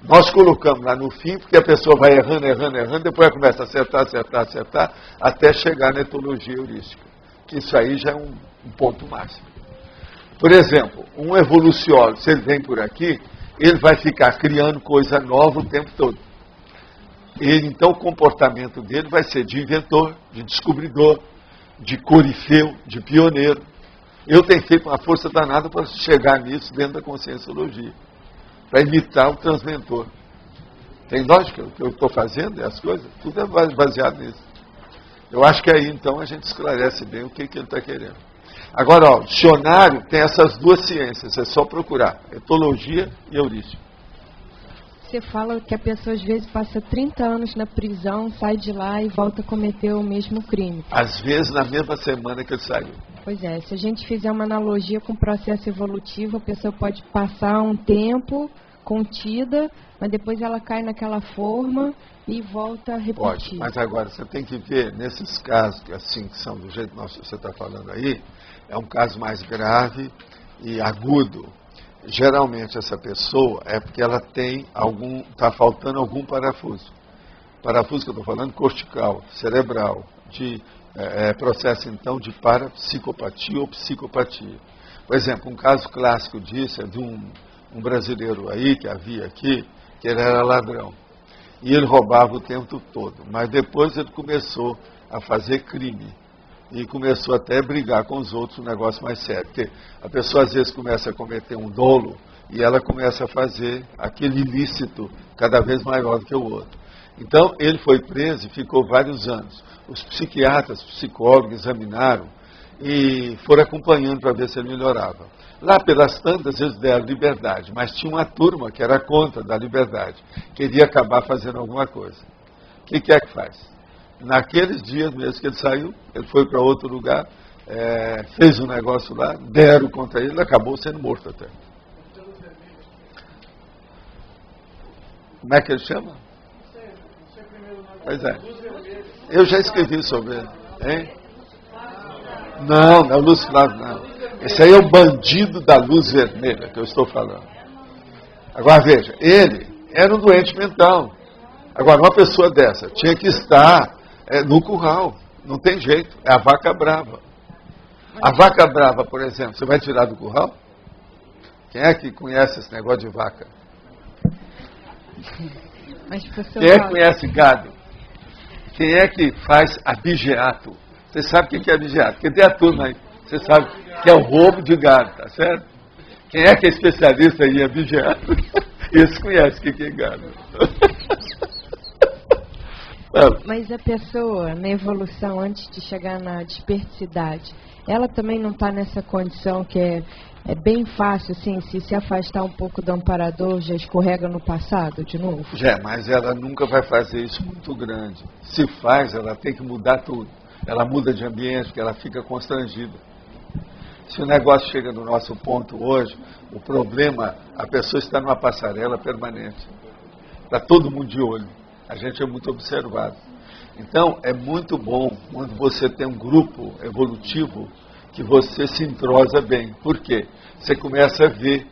Nós colocamos lá no fim, porque a pessoa vai errando, depois ela começa a acertar, até chegar na etologia heurística. Que isso aí já é um ponto máximo. Por exemplo, um evoluciólogo, se ele vem por aqui, ele vai ficar criando coisa nova o tempo todo. Então o comportamento dele vai ser de inventor, de descobridor, de corifeu, de pioneiro. Eu tenho feito uma força danada para chegar nisso dentro da conscienciologia, para imitar o transmentor. Tem lógica o que eu estou fazendo, as coisas? Tudo é baseado nisso. Eu acho que aí então a gente esclarece bem o que ele está querendo. Agora, ó, o dicionário tem essas duas ciências, é só procurar, etologia e heurística. Você fala que a pessoa às vezes passa 30 anos na prisão, sai de lá e volta a cometer o mesmo crime. Às vezes na mesma semana que ele saiu. Pois é, se a gente fizer uma analogia com o processo evolutivo, a pessoa pode passar um tempo contida, mas depois ela cai naquela forma e volta a repetir. Pode, mas agora você tem que ver, nesses casos que assim que são do jeito que você está falando aí, é um caso mais grave e agudo. Geralmente essa pessoa é porque ela tem está faltando algum parafuso. Parafuso que eu estou falando, cortical, cerebral, de processo então de parapsicopatia ou psicopatia. Por exemplo, um caso clássico disso é de um brasileiro aí, que havia aqui, que ele era ladrão. E ele roubava o tempo todo. Mas depois ele começou a fazer crime. E começou até a brigar com os outros, um negócio mais sério. Porque a pessoa às vezes começa a cometer um dolo e ela começa a fazer aquele ilícito cada vez maior do que o outro. Então ele foi preso e ficou vários anos. Os psiquiatras, psicólogos examinaram e foram acompanhando para ver se ele melhorava. Lá pelas tantas eles deram liberdade, mas tinha uma turma que era contra da liberdade, queria acabar fazendo alguma coisa. O que é que faz? Naqueles dias mesmo que ele saiu, ele foi para outro lugar, fez um negócio lá, deram contra ele, ele acabou sendo morto até. Como é que ele chama? Pois é. Eu já escrevi sobre ele. Hein? Não é o Lúcio Flávio, não. Esse aí é o bandido da luz vermelha que eu estou falando. Agora veja, ele era um doente mental. Agora, uma pessoa dessa tinha que estar no curral. Não tem jeito. É a vaca brava. A vaca brava, por exemplo, você vai tirar do curral? Quem é que conhece esse negócio de vaca? Mas, quem é que conhece gado? Quem é que faz abigeato? Você sabe o que é abigeato? Porque tem a turma aí. Você sabe que é o roubo de gado, tá certo? Quem é que é especialista em abigeato? Esse conhece o que é gado. Mas a pessoa, na evolução, antes de chegar na desperticidade, ela também não está nessa condição que é bem fácil, assim, se afastar um pouco do amparador, já escorrega no passado de novo? Mas ela nunca vai fazer isso muito grande. Se faz, ela tem que mudar tudo. Ela muda de ambiente, porque ela fica constrangida. Se o negócio chega no nosso ponto hoje, o problema, a pessoa está numa passarela permanente. Está todo mundo de olho. A gente é muito observado. Então, é muito bom quando você tem um grupo evolutivo que você se entrosa bem. Por quê? Você começa a ver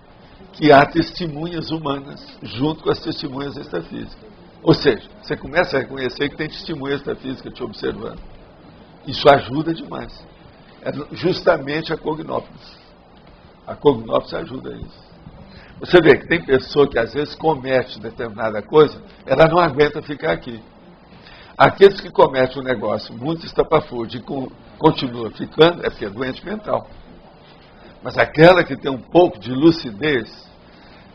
que há testemunhas humanas junto com as testemunhas extrafísicas. Ou seja, você começa a reconhecer que tem testemunha extrafísica te observando. Isso ajuda demais. É justamente a cognópolis. A cognópolis ajuda isso. Você vê que tem pessoa que às vezes comete determinada coisa, ela não aguenta ficar aqui. Aqueles que cometem um negócio muito estapafúrdio e continua ficando, é porque é doente mental. Mas aquela que tem um pouco de lucidez,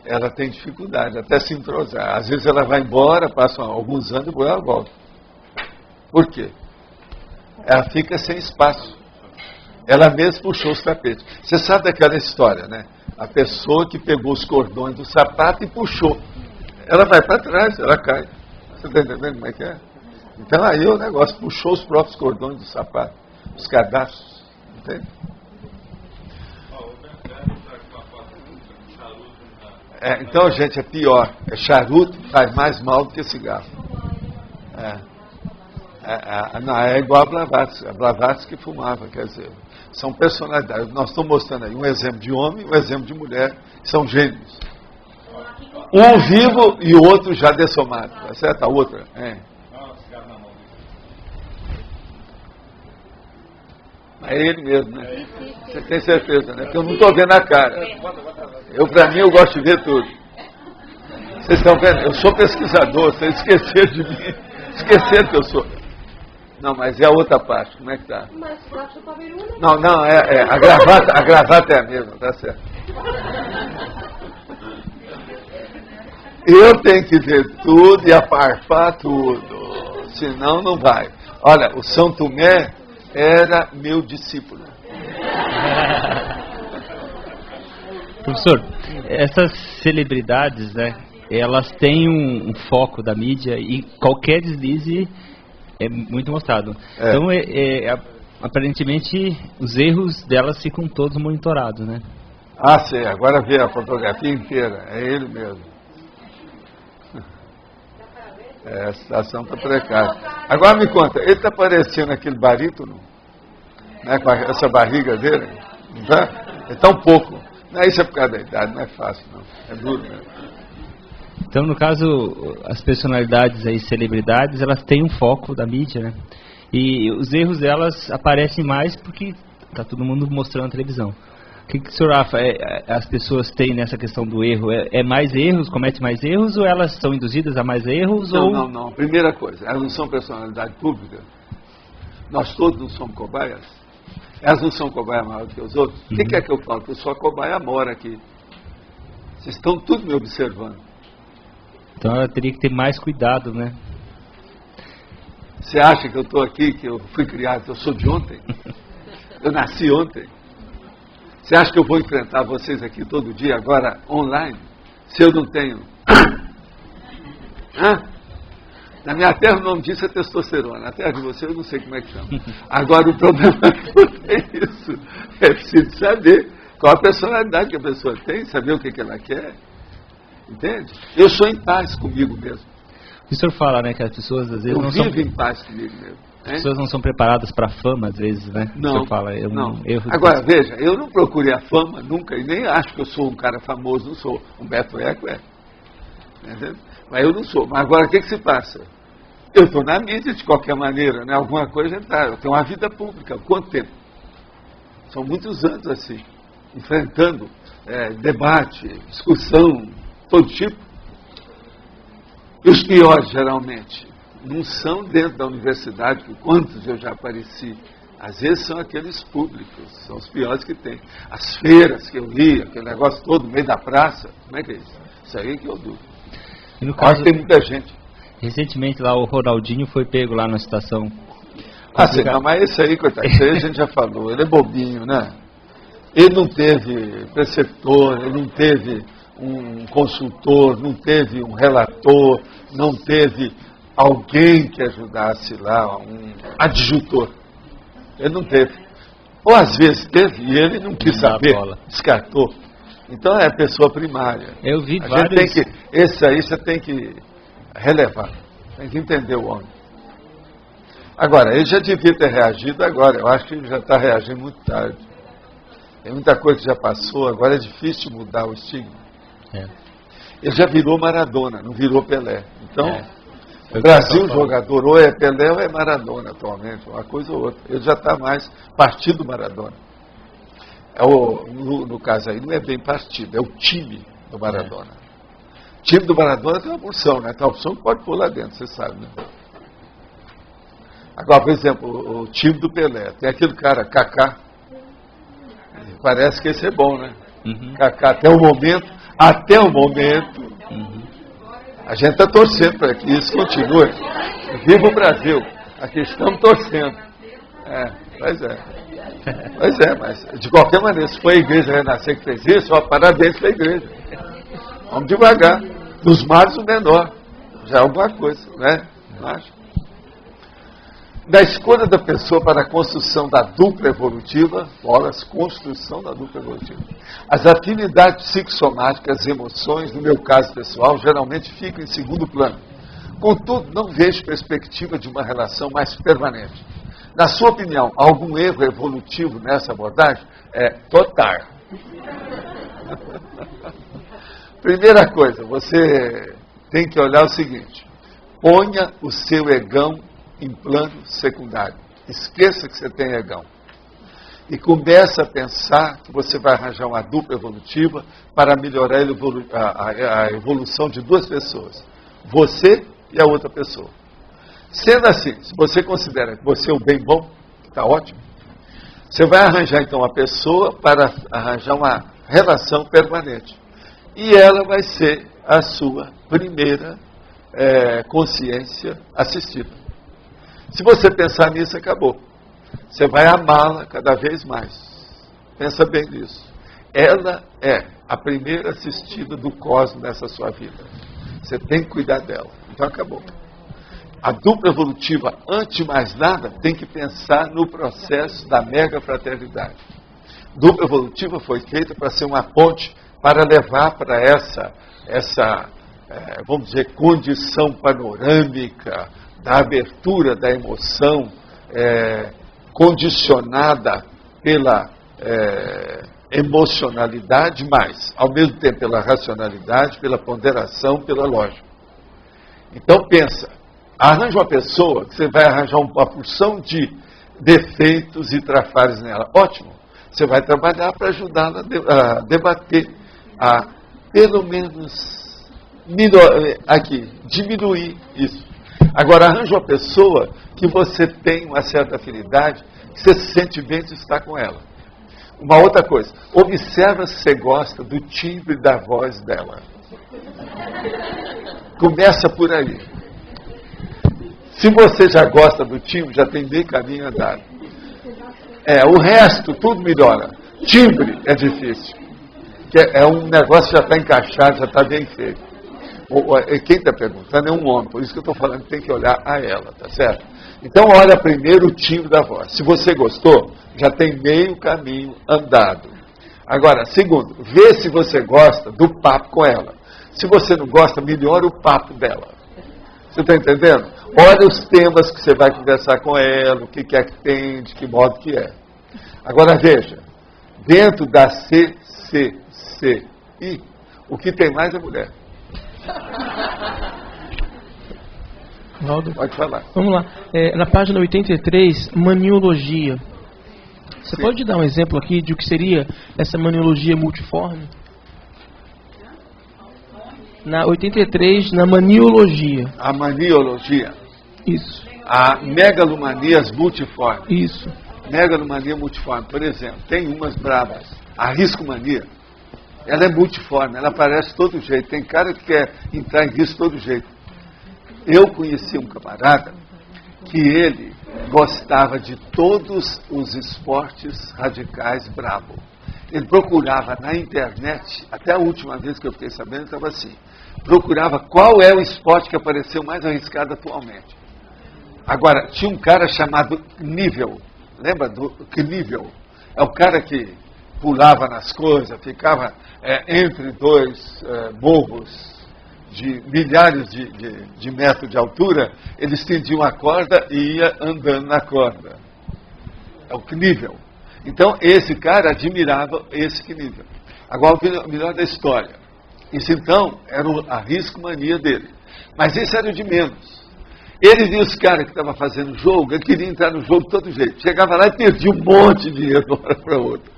ela tem dificuldade até se entrosar. Às vezes ela vai embora, passam alguns anos e depois ela volta. Por quê? Ela fica sem espaço. Ela mesma puxou os tapetes. Você sabe daquela história, né? A pessoa que pegou os cordões do sapato e puxou. Ela vai para trás, ela cai. Você está entendendo como é que é? Então aí o negócio puxou os próprios cordões do sapato, os cadastros, entende? Então, gente, é pior. Charuto faz mais mal do que cigarro. Não, é igual a Blavatsky. A Blavatsky fumava, quer dizer, são personalidades. Nós estamos mostrando aí um exemplo de homem e um exemplo de mulher, que são gêmeos. Um vivo e o outro já dessomado, tá certo? A outra. É ele mesmo, né? Você tem certeza, né? Porque eu não estou vendo a cara. Pra mim, eu gosto de ver tudo. Vocês estão vendo? Eu sou pesquisador, vocês esqueceram de mim. Esqueceram que eu sou. Não, mas é a outra parte, como é que tá? Não, a gravata é a mesma, tá certo. Eu tenho que ver tudo e aparfar tudo, senão não vai. Olha, o São Tomé era meu discípulo. Professor, essas celebridades, né, elas têm um foco da mídia e qualquer deslize é muito mostrado. Então, aparentemente, os erros delas ficam todos monitorados, né? Ah, sei, agora vê a fotografia inteira, é ele mesmo. A situação está precária. Agora me conta, ele está parecendo aquele barítono, né, com essa barriga dele? Não tá? É tão pouco. Não, isso é por causa da idade, não é fácil, não. É duro mesmo. Então, no caso, as personalidades aí, celebridades, elas têm um foco da mídia, né? E os erros delas aparecem mais porque está todo mundo mostrando na televisão. O que o senhor acha? As pessoas têm nessa questão do erro? É mais erros, comete mais erros, ou elas são induzidas a mais erros? Não. Primeira coisa, elas não são personalidade pública. Nós todos não somos cobaias. Elas não são cobaia maior do que os outros. O que é que eu falo? Que eu sou a cobaia mora aqui. Vocês estão tudo me observando. Então ela teria que ter mais cuidado, né? Você acha que eu estou aqui, que eu fui criado, que eu sou de ontem? Eu nasci ontem. Você acha que eu vou enfrentar vocês aqui todo dia, agora online, se eu não tenho? Na minha terra o nome disso é testosterona. Na terra de você eu não sei como é que chama. Agora o problema é que não tem isso. É preciso saber qual a personalidade que a pessoa tem, saber o que ela quer. Entende? Eu sou em paz comigo mesmo. O senhor fala, né, que as pessoas às vezes não são... Eu vivo em paz comigo mesmo. As pessoas não são preparadas para a fama, às vezes, né? Não, o senhor fala, não. Agora, veja, eu não procurei a fama nunca, e nem acho que eu sou um cara famoso, não sou. Humberto Eco é. Entendeu? Mas eu não sou. Mas agora, o que se passa? Eu estou na mídia de qualquer maneira, né? Alguma coisa está. Eu tenho uma vida pública. Quanto tempo? São muitos anos assim, enfrentando debate, discussão, todo tipo. E os piores, geralmente, não são dentro da universidade, que quantos eu já apareci. Às vezes são aqueles públicos, são os piores que tem. As feiras que eu ia, aquele negócio todo no meio da praça. Como é que é isso? Isso aí é que eu duro. E no caso, tem muita gente. Recentemente lá o Ronaldinho foi pego lá na estação. Sim, não, mas esse aí, coitado, isso aí a gente já falou, ele é bobinho, né? Ele não teve preceptor, ele não teve um consultor, não teve um relator, não teve alguém que ajudasse lá, um adjutor. Ele não teve. Ou às vezes teve e ele não quis saber, descartou. Então é a pessoa primária. Eu vi a vários... gente tem que, esse aí você tem que relevar, tem que entender o homem. Agora, ele já devia ter reagido agora, eu acho que ele já está reagindo muito tarde. Tem muita coisa que já passou, agora é difícil mudar o estigma. Ele já virou Maradona, não virou Pelé. Então, o Brasil, jogador, ou é Pelé ou é Maradona atualmente, uma coisa ou outra. Ele já está mais partido Maradona. No caso aí, não é bem partido, é o time do Maradona. O time do Maradona tem uma porção, né? Tem uma opção que pode pôr lá dentro, você sabe, né? Agora, por exemplo, o time do Pelé, tem aquele cara, Kaká. Parece que esse é bom, né? Kaká, até o momento, a gente está torcendo para que isso continue. Viva o Brasil! Aqui estamos torcendo. Pois é, mas de qualquer maneira, se foi a Igreja Renascer que fez isso, parabéns para a Igreja. Vamos devagar. Dos males o menor. Já é alguma coisa, né? Não acho? Na escolha da pessoa para a construção da dupla evolutiva, construção da dupla evolutiva, as afinidades psicossomáticas, as emoções, no meu caso pessoal, geralmente ficam em segundo plano. Contudo, não vejo perspectiva de uma relação mais permanente. Na sua opinião, algum erro evolutivo nessa abordagem? Total. Primeira coisa, você tem que olhar o seguinte: ponha o seu egão em plano secundário. Esqueça que você tem egão. E comece a pensar que você vai arranjar uma dupla evolutiva para melhorar a evolução de duas pessoas. Você e a outra pessoa. Sendo assim, se você considera que você é o bem bom, está ótimo. Você vai arranjar então uma pessoa para arranjar uma relação permanente. E ela vai ser a sua primeira consciência assistida. Se você pensar nisso, acabou. Você vai amá-la cada vez mais. Pensa bem nisso. Ela é a primeira assistida do cosmos nessa sua vida. Você tem que cuidar dela. Então acabou. A dupla evolutiva, antes de mais nada, tem que pensar no processo da mega fraternidade. Dupla evolutiva foi feita para ser uma ponte para levar para essa vamos dizer, condição panorâmica da abertura da emoção, condicionada pela emocionalidade, mas, ao mesmo tempo, pela racionalidade, pela ponderação, pela lógica. Então, pensa, arranja uma pessoa que você vai arranjar uma porção de defeitos e trafares nela. Ótimo. Você vai trabalhar para ajudá-la a debater, a, pelo menos, diminuir isso. Agora, arranja uma pessoa que você tem uma certa afinidade, que você se sente bem de estar com ela. Uma outra coisa, observa se você gosta do timbre da voz dela. Começa por aí. Se você já gosta do timbre, já tem meio caminho andado. O resto, tudo melhora. Timbre é difícil. É um negócio que já está encaixado, já está bem feito. Quem está perguntando é um homem, por isso que eu estou falando que tem que olhar a ela, tá certo? Então olha primeiro o timbre da voz. Se você gostou, já tem meio caminho andado. Agora, segundo, vê se você gosta do papo com ela. Se você não gosta, melhora o papo dela. Você está entendendo? Olha os temas que você vai conversar com ela, o que é que tem, de que modo que é. Agora veja, dentro da CCCI, o que tem mais é mulher. Valdo, pode falar. Vamos lá. Na página 83, maniologia. Você pode dar um exemplo aqui de o que seria essa maniologia multiforme? Na 83, na maniologia. A maniologia. Isso. A megalomanias multiforme. Isso. Megalomania multiforme, por exemplo, tem umas bravas. A riscomania, ela é multiforme, ela aparece de todo jeito. Tem cara que quer entrar em risco de todo jeito. Eu conheci um camarada que ele gostava de todos os esportes radicais bravo. Ele procurava na internet, até a última vez que eu fiquei sabendo, estava assim, procurava qual é o esporte que apareceu mais arriscado atualmente. Agora, tinha um cara chamado Nível, lembra do Nível? É o cara que pulava nas coisas, ficava entre dois morros de milhares de metros de altura, ele estendia uma corda e ia andando na corda. É o Knievel. Então, esse cara admirava esse Knievel. Agora, o melhor da história. Isso, então, era a riscomania dele. Mas esse era o de menos. Ele via os caras que estavam fazendo jogo, ele queria entrar no jogo de todo jeito. Chegava lá e perdia um monte de dinheiro de uma hora para outra.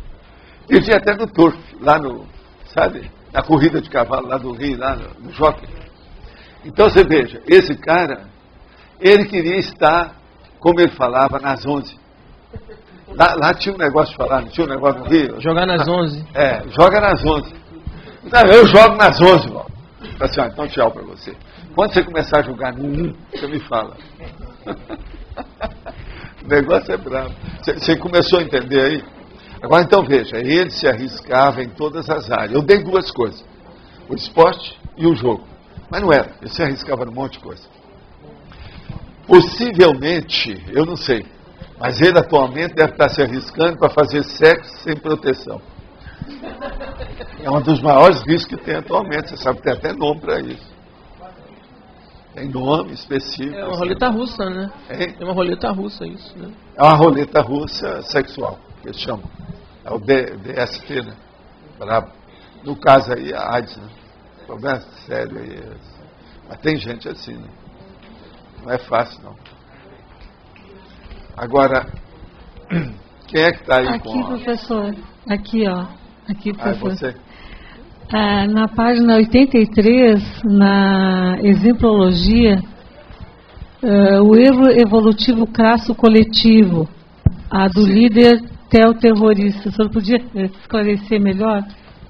Perdia até no turf, lá no, sabe, na corrida de cavalo, lá do Rio, lá no jockey. Então, você veja, esse cara, ele queria estar, como ele falava, nas 11. Lá tinha um negócio de falar, não tinha um negócio no Rio? Jogar nas 11. Joga nas 11. Então, eu jogo nas 11, Val. Assim, então tchau para você. Quando você começar a jogar no 1, você me fala. O negócio é bravo. Você começou a entender aí? Agora, então, veja, ele se arriscava em todas as áreas. Eu dei duas coisas, o esporte e o jogo. Mas não era, ele se arriscava num monte de coisa. Possivelmente, eu não sei, mas ele atualmente deve estar se arriscando para fazer sexo sem proteção. É um dos maiores riscos que tem atualmente. Você sabe que tem até nome para isso. Tem nome específico. É uma roleta russa, né? Hein? É uma roleta russa isso, né? É uma roleta russa sexual, que eles chamam. É o DST, né? Brabo. No caso aí, a AIDS, né? Problema sério aí. Mas tem gente assim, né? Não é fácil, não. Agora, quem é que está aí aqui, com a... professor. Aqui, ó. Aqui, professor. você? Na página 83, na exemplologia, o erro evolutivo crasso coletivo, a do líder terrorista. O senhor podia esclarecer melhor?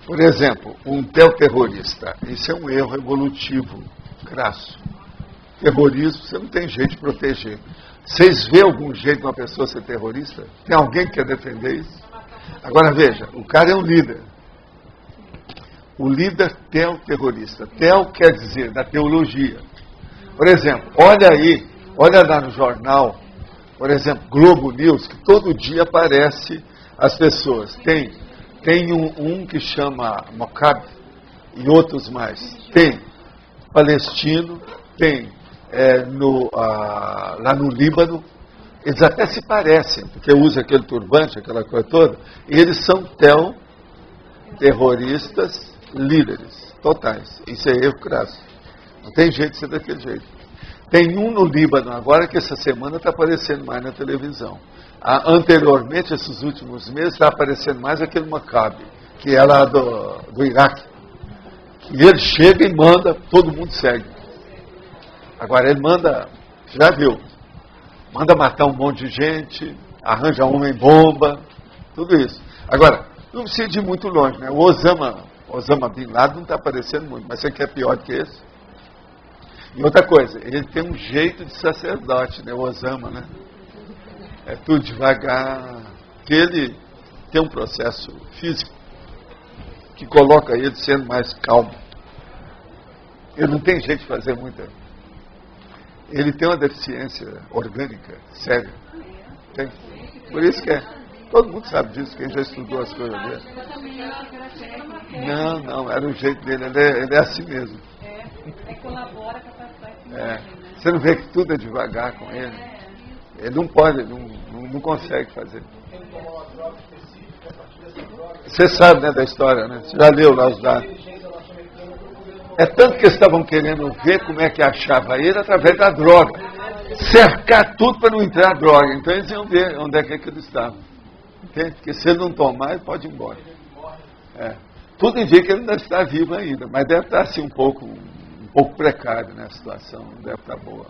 Por exemplo, um terrorista. Isso é um erro evolutivo crasso. Terrorismo, você não tem jeito de proteger. Vocês vê algum jeito de uma pessoa ser terrorista? Tem alguém que quer defender isso? Agora veja, o cara é um líder. O líder terrorista. Tel quer dizer da teologia. Por exemplo, olha aí, olha lá no jornal, por exemplo, Globo News, que todo dia aparece as pessoas. Tem um que chama Mocabe e outros mais. Tem palestino, tem lá no Líbano. Eles até se parecem, porque usa aquele turbante, aquela coisa toda, e eles são terroristas líderes totais. Isso é erro crasso. Não tem jeito de ser daquele jeito. Tem um no Líbano agora que essa semana está aparecendo mais na televisão. Anteriormente, esses últimos meses, está aparecendo mais aquele Maccabi, que é lá do Iraque. Que ele chega e manda, todo mundo segue. Agora ele manda, já viu, manda matar um monte de gente, arranja homem-bomba, tudo isso. Agora, não precisa ir muito longe, né? O Osama Bin Laden não está aparecendo muito, mas você quer pior do que esse? E outra coisa, ele tem um jeito de sacerdote, né? O Osama, né? É tudo devagar, que ele tem um processo físico que coloca ele sendo mais calmo. Ele não tem jeito de fazer muita... Ele tem uma deficiência orgânica séria. Tem. Por isso que é. Todo mundo sabe disso, quem já estudou as coisas dele. Não, era o jeito dele, ele é assim mesmo. Colabora com a satisfação. Você não vê que tudo é devagar com ele? Ele não pode, não consegue fazer. Você sabe, né, da história, né? Você já leu lá os dados. É tanto que eles estavam querendo ver como é que achava ele através da droga. Cercar tudo para não entrar droga. Então eles iam ver onde é que ele estava. Entende? Porque se ele não tomar, ele pode ir embora. Tudo indica que ele ainda está vivo ainda, mas deve estar assim um pouco precário, né, a situação, não deve estar boa.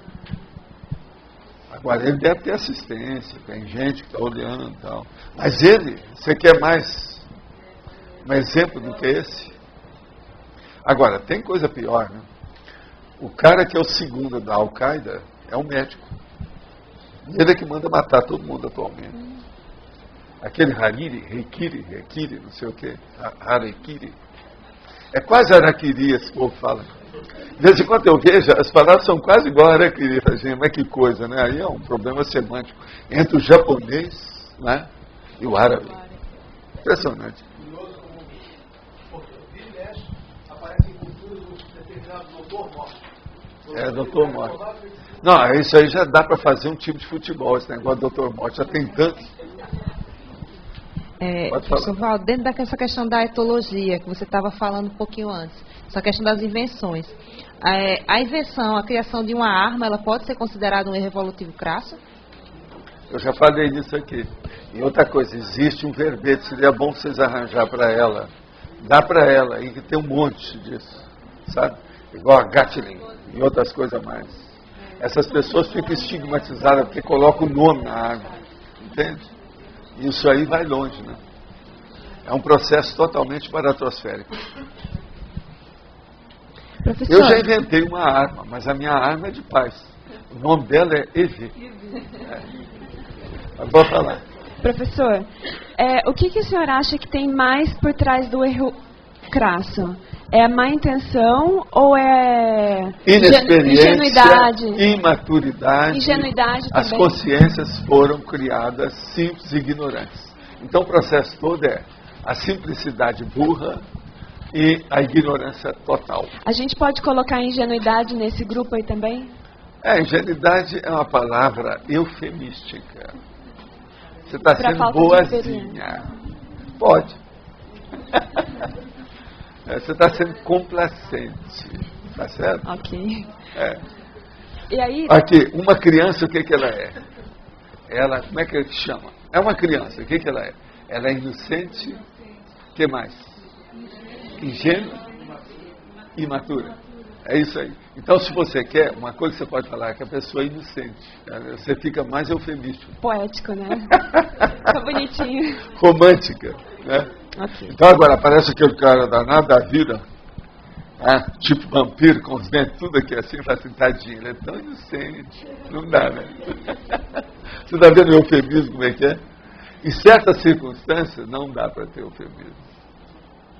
Agora, ele deve ter assistência, tem gente que está olhando e tal. Mas ele, você quer mais um exemplo do que esse? Agora, tem coisa pior, né? O cara que é o segundo da Al-Qaeda é um médico. Ele é que manda matar todo mundo atualmente. Aquele Harakiri, não sei o quê, Harakiri. É quase Harakiri, esse povo fala. De vez em quando eu vejo, as palavras são quase igual a Harakiri, mas que coisa, né? Aí é um problema semântico entre o japonês, né, e o árabe. Impressionante. Doutor Morte. Não, isso aí já dá para fazer um time de futebol, esse negócio do Doutor Morte, já tem tantos. Professor Valdo, dentro dessa questão da etologia, que você estava falando um pouquinho antes, essa questão das invenções, a invenção, a criação de uma arma, ela pode ser considerada um erro evolutivo crasso? Eu já falei nisso aqui. E outra coisa, existe um verbete, seria bom vocês arranjar para ela, dá para ela, e tem um monte disso, sabe? Igual a Gatling e outras coisas mais. Essas pessoas ficam estigmatizadas porque colocam o nome na água, entende? Isso aí vai longe, né? É um processo totalmente paratosférico. Professor. Eu já inventei uma arma, mas a minha arma é de paz. O nome dela é EV. Mas vou falar. Professor, o que o senhor acha que tem mais por trás do erro crasso? É má intenção ou é inexperiência, ingenuidade? Imaturidade. Ingenuidade também. As consciências foram criadas simples e ignorantes. Então o processo todo é a simplicidade burra e a ignorância total. A gente pode colocar ingenuidade nesse grupo aí também? Ingenuidade é uma palavra eufemística. Você está sendo boazinha. Pode. Você está sendo complacente. Tá certo? Ok. E aí... Aqui, uma criança, o que ela é? Ela, como é que se chama? É uma criança, o que ela é? Ela é inocente, o que mais? Ingênua, imatura. É isso aí. Então, se você quer, uma coisa que você pode falar é que a pessoa é inocente. Você fica mais eufemístico. Poético, né? Tá bonitinho. Romântica, né? Okay. Então, agora, parece aquele cara danado da vida, tipo vampiro, com os dentes tudo aqui assim, fala assim, tadinho, ele é tão inocente. Não dá, né? Você está vendo o eufemismo, como é que é? Em certas circunstâncias, não dá para ter eufemismo.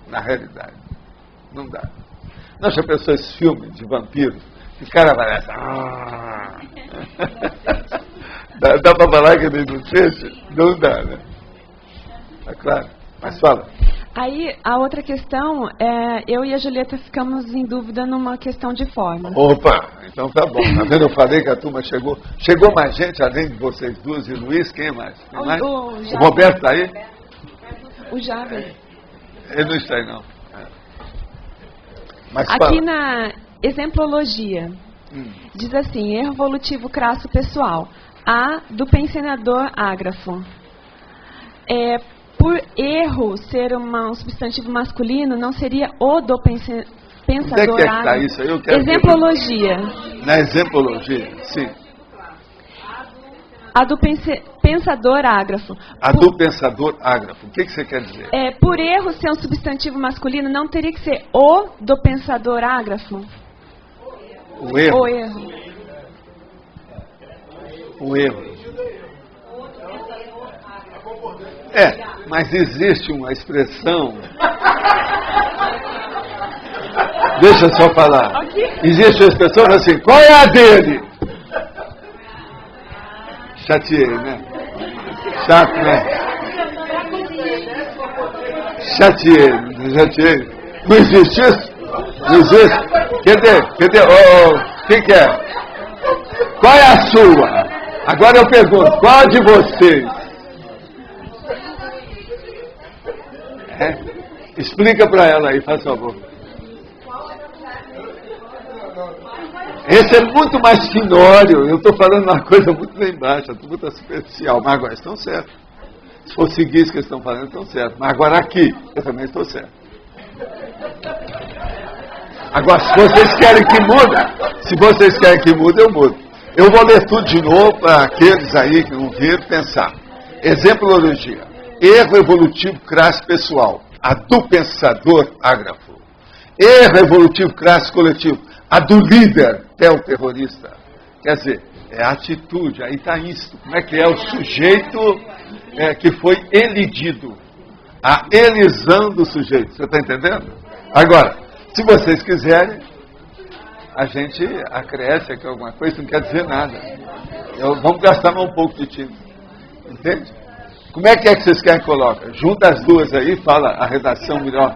Na realidade. Não dá. Não, já pensou esse filme de vampiro? Que o cara aparece. Dá para falar que ele não seja? Não dá, né? Tá claro? Mas fala. Aí, a outra questão é, eu e a Julieta ficamos em dúvida numa questão de forma. Opa, então tá bom. Tá vendo? Eu falei que a turma chegou. Chegou mais gente, além de vocês duas e o Luiz, quem mais? Quem mais? O Roberto tá aí? O Javes. Ele não está aí, não. Mas aqui fala. Na exemplologia, diz assim, erro evolutivo crasso pessoal. A do pensionador ágrafo. Por erro ser um substantivo masculino, não seria o do pensador ágrafo? Tá isso aí? Eu quero exemplologia. Na exemplologia, sim. A do pensador ágrafo. A do pensador ágrafo. O que você quer dizer? Por erro ser um substantivo masculino, não teria que ser o do pensador ágrafo? O erro. O erro. O erro. Mas existe uma expressão. Deixa eu só falar. Existe uma expressão assim, qual é a dele? Chateei, né? Chato, né? Chateei. Não existe isso? Não existe? Cadê? O que é? Qual é a sua? Agora eu pergunto, qual de vocês? Explica para ela aí, faz favor. Esse é muito mais finório. Eu estou falando uma coisa muito lá embaixo, tudo muito superficial. Mas agora estão certos. Se for seguir isso que eles estão falando, estão certos. Mas agora aqui, eu também estou certo. Agora, se vocês querem que mude, eu mudo. Eu vou ler tudo de novo para aqueles aí que não viram pensar. Exemplologia. Erro evolutivo crasso pessoal. A do pensador ágrafo. Erro evolutivo crasso coletivo. A do líder, é o terrorista. Quer dizer, é a atitude, aí está isso. Como é que é o sujeito que foi elidido? A elisão do sujeito. Você está entendendo? Agora, se vocês quiserem, a gente acresce aqui alguma coisa, não quer dizer nada. Vamos gastar mais um pouco de tinta. Entende? Como é que vocês querem que coloque? Junta as duas aí e fala a redação melhor.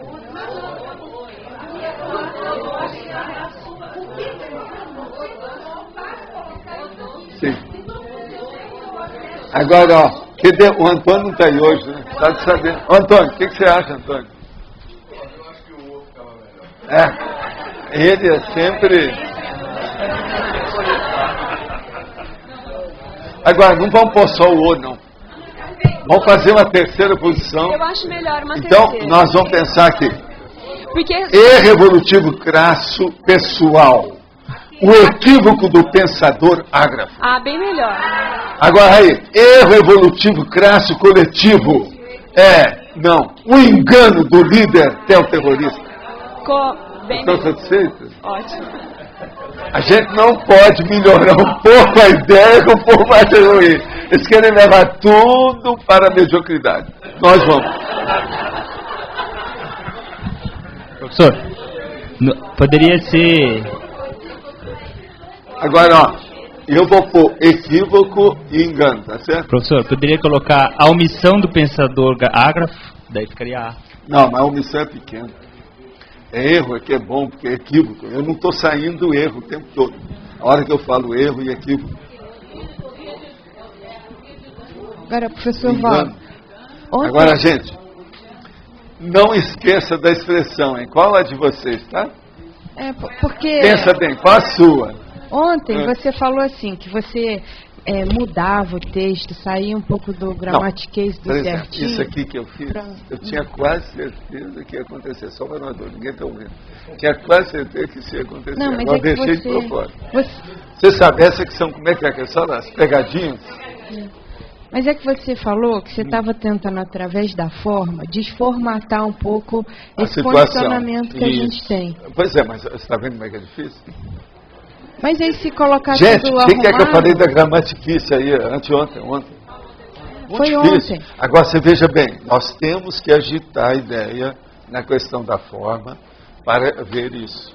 Sim. Agora, ó, o Antônio não está aí hoje, né? Está de saber. Ô, Antônio, o que você acha, Antônio? Eu acho que o outro estava melhor. Ele é sempre... Agora, não vamos pôr só o O, não. Vamos fazer uma terceira posição. Eu acho melhor uma então, terceira. Então, nós vamos pensar aqui. Porque... Erro evolutivo crasso pessoal. O equívoco do pensador ágrafo. Bem melhor. Agora aí, erro evolutivo crasso coletivo. Não. O engano do líder terrorista. Estão satisfeitos? Ótimo. A gente não pode melhorar um pouco a ideia que o povo vai ser ruim. Eles querem levar tudo para a mediocridade. Nós vamos. Professor, poderia ser... Agora, ó, eu vou pôr equívoco e engano, tá certo? Professor, poderia colocar a omissão do pensador ágrafo, daí ficaria A. Não, mas a omissão é pequena. É erro, é que é bom, porque é equívoco. Eu não estou saindo do erro o tempo todo. A hora que eu falo erro e equívoco. Agora, professor Val. Agora, gente, não esqueça da expressão, hein? Qual a de vocês, tá? Porque... Pensa bem, qual a sua? Ontem você falou assim, que você mudava o texto, saía um pouco do gramatiquês do certinho. Isso aqui que eu fiz, eu tinha quase certeza que ia acontecer, só para nós dois, ninguém está ouvindo. Tinha quase certeza que isso ia acontecer. Não, mas agora é que deixei de propósito. Você sabe, essa que são, como é que são as pegadinhas? Mas é que você falou que você estava tentando, através da forma, desformatar um pouco esse condicionamento que a gente tem. Pois é, mas você está vendo como é que é difícil? Mas aí se colocar gente, tudo quem quer que eu falei da gramatiquice aí anteontem? Foi ontem. Agora, você veja bem, nós temos que agitar a ideia na questão da forma para ver isso.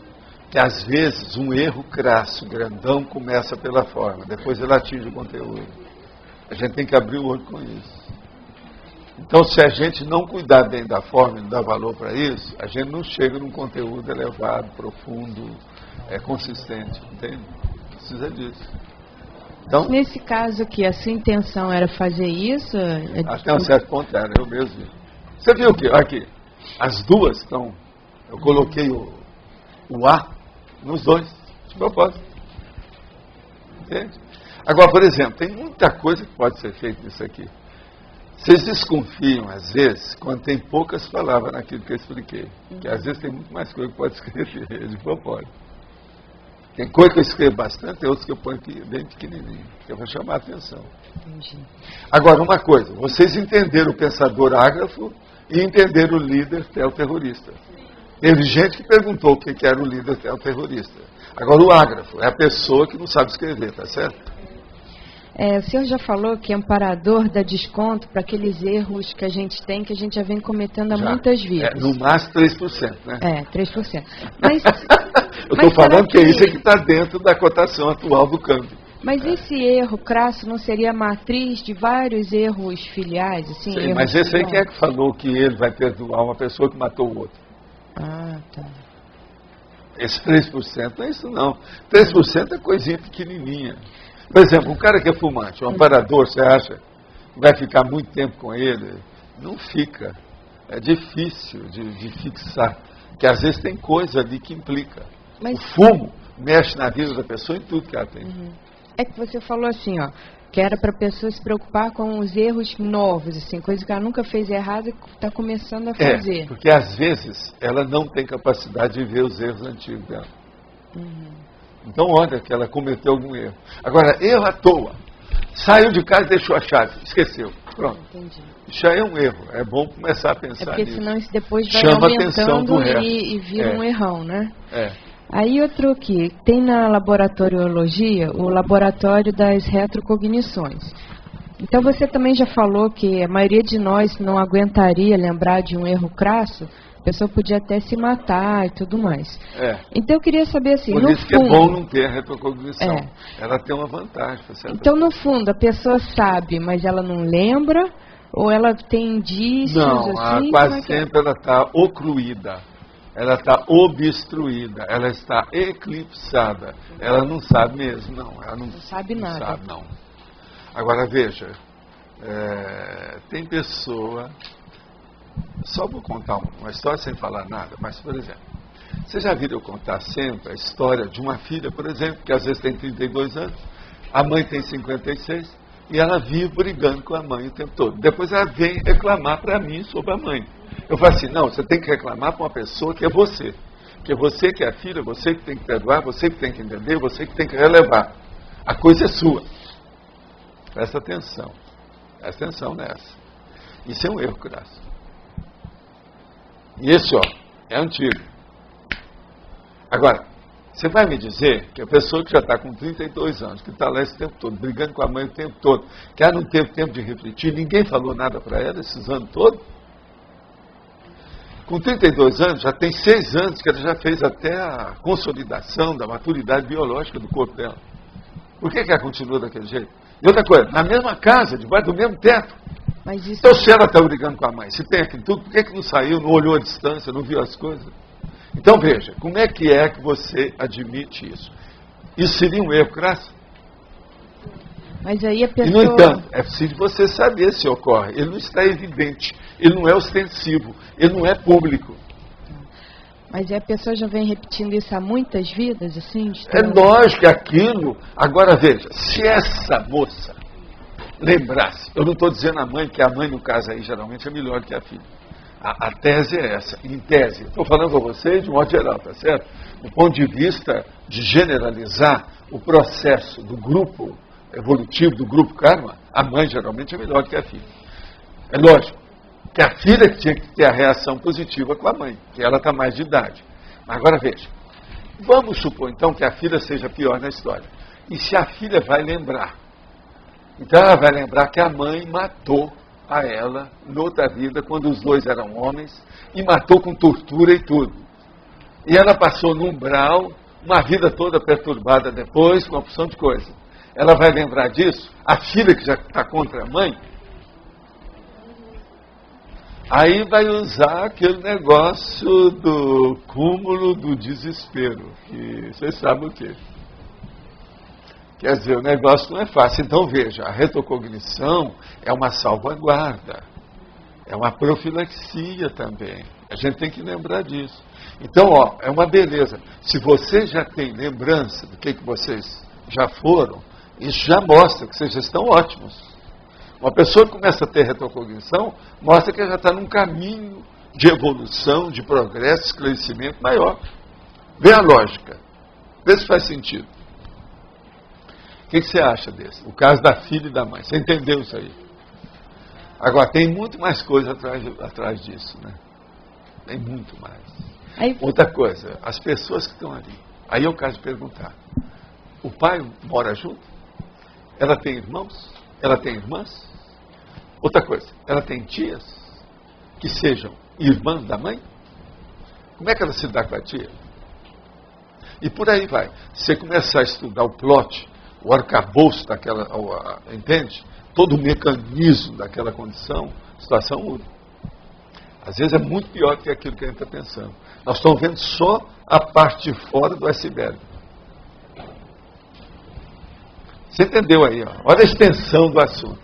Que às vezes um erro crasso, grandão, começa pela forma, depois ele atinge o conteúdo. A gente tem que abrir o olho com isso. Então, se a gente não cuidar bem da forma e não dar valor para isso, a gente não chega num conteúdo elevado, profundo, consistente, entende? Precisa disso. Então, nesse caso aqui, a sua intenção era fazer isso? Até um certo ponto era, eu mesmo. Você viu que aqui, as duas estão, eu coloquei o A nos dois, de propósito. Entende? Agora, por exemplo, tem muita coisa que pode ser feita nisso aqui. Vocês desconfiam, às vezes, quando tem poucas palavras naquilo que eu expliquei. Que às vezes tem muito mais coisa que pode escrever, de propósito. Tem coisa que eu escrevo bastante, tem outras que eu ponho aqui bem pequenininho, que eu vou chamar a atenção. Entendi. Agora, uma coisa, vocês entenderam o pensador ágrafo e entenderam o líder terrorista. Teve gente que perguntou o que era o líder terrorista. Agora, o ágrafo é a pessoa que não sabe escrever, tá certo? O senhor já falou que amparador dá desconto para aqueles erros que a gente tem, que a gente já vem cometendo há muitas vidas. No máximo 3%, né? 3%. Mas, eu estou falando que isso é que está dentro da cotação atual do câmbio. Mas esse erro crasso não seria a matriz de vários erros filiais? Assim, sim, mas esse aí quem é que falou que ele vai perdoar uma pessoa que matou o outro? Ah, tá. Esse 3% não é isso não. 3% é coisinha pequenininha. Por exemplo, um cara que é fumante, um amparador, você acha que vai ficar muito tempo com ele? Não fica. É difícil de fixar. Porque às vezes tem coisa ali que implica. Mas o fumo mexe na vida da pessoa em tudo que ela tem. É que você falou assim, que era para a pessoa se preocupar com os erros novos, assim, coisa que ela nunca fez errado e está começando a fazer. Porque às vezes ela não tem capacidade de ver os erros antigos dela. Então, olha que ela cometeu algum erro. Agora, erro à toa. Saiu de casa e deixou a chave. Esqueceu. Pronto. Entendi. Isso aí é um erro. É bom começar a pensar porque nisso. Senão isso depois vai chama aumentando e vira um errão, né? É. Aí outro aqui. Tem na laboratoriologia o laboratório das retrocognições. Então você também já falou que a maioria de nós não aguentaria lembrar de um erro crasso. A pessoa podia até se matar e tudo mais. Então eu queria saber assim, por no isso fundo, que é bom não ter a retrocognição. Ela tem uma vantagem. Então, no fundo, a pessoa sabe, mas ela não lembra? Ou ela tem indícios assim? Quase sempre ela está ocluída. Ela está obstruída. Ela está eclipsada. Ela não sabe mesmo, não. Ela não sabe nada. Não sabe, não. Agora, veja. Tem pessoa... Só vou contar uma história sem falar nada, mas, por exemplo, você já viu eu contar sempre a história de uma filha, por exemplo, que às vezes tem 32 anos, a mãe tem 56, e ela vive brigando com a mãe o tempo todo. Depois ela vem reclamar para mim sobre a mãe. Eu falo assim, não, você tem que reclamar para uma pessoa que é você. Que é você que é a filha, você que tem que perdoar, você que tem que entender, você que tem que relevar. A coisa é sua. Presta atenção nessa. Isso é um erro crasso. E esse, é antigo. Agora, você vai me dizer que a pessoa que já está com 32 anos, que está lá esse tempo todo, brigando com a mãe o tempo todo, que ela não teve tempo de refletir, ninguém falou nada para ela esses anos todos? Com 32 anos, já tem 6 anos que ela já fez até a consolidação da maturidade biológica do corpo dela. Por que ela continua daquele jeito? E outra coisa, na mesma casa, debaixo do mesmo teto. Mas isso... Então, se ela está brigando com a mãe, se tem aquilo tudo, por que não saiu, não olhou a distância, não viu as coisas? Então, veja, como é que você admite isso? Isso seria um erro crasso? Mas aí a pessoa... E, no entanto, é preciso você saber se ocorre. Ele não está evidente, ele não é ostensivo, ele não é público. Mas a pessoa já vem repetindo isso há muitas vidas, assim? É lógico que aquilo... Agora, veja, se essa moça lembrasse, eu não estou dizendo a mãe, que a mãe, no caso aí, geralmente é melhor que a filha. A tese é essa, em tese. Estou falando com vocês de modo geral, tá certo? Do ponto de vista de generalizar o processo do grupo evolutivo, do grupo karma, a mãe geralmente é melhor que a filha. É lógico que a filha que tinha que ter a reação positiva com a mãe, que ela está mais de idade. Mas agora veja, vamos supor então que a filha seja pior na história. E se a filha vai lembrar? Então ela vai lembrar que a mãe matou a ela, noutra vida, quando os dois eram homens, e matou com tortura e tudo. E ela passou no umbral, uma vida toda perturbada depois, com uma opção de coisa. Ela vai lembrar disso? A filha que já está contra a mãe? Aí vai usar aquele negócio do cúmulo do desespero, que vocês sabem o que. Quer dizer, o negócio não é fácil. Então, veja, a retrocognição é uma salvaguarda, é uma profilaxia também. A gente tem que lembrar disso. Então, é uma beleza. Se você já tem lembrança do que vocês já foram, isso já mostra que vocês já estão ótimos. Uma pessoa que começa a ter retrocognição, mostra que ela já está num caminho de evolução, de progresso, esclarecimento maior. Vê a lógica. Vê se faz sentido. O que você acha desse? O caso da filha e da mãe. Você entendeu isso aí? Agora, tem muito mais coisa atrás disso, né? Tem muito mais. Aí... Outra coisa, as pessoas que estão ali. Aí é o caso de perguntar. O pai mora junto? Ela tem irmãos? Ela tem irmãs? Outra coisa, ela tem tias que sejam irmãs da mãe? Como é que ela se dá com a tia? E por aí vai. Se você começar a estudar o plot, o arcabouço daquela, entende? Todo o mecanismo daquela condição, a situação muda. Às vezes é muito pior do que aquilo que a gente está pensando. Nós estamos vendo só a parte de fora do iceberg. Você entendeu aí? Olha a extensão do assunto.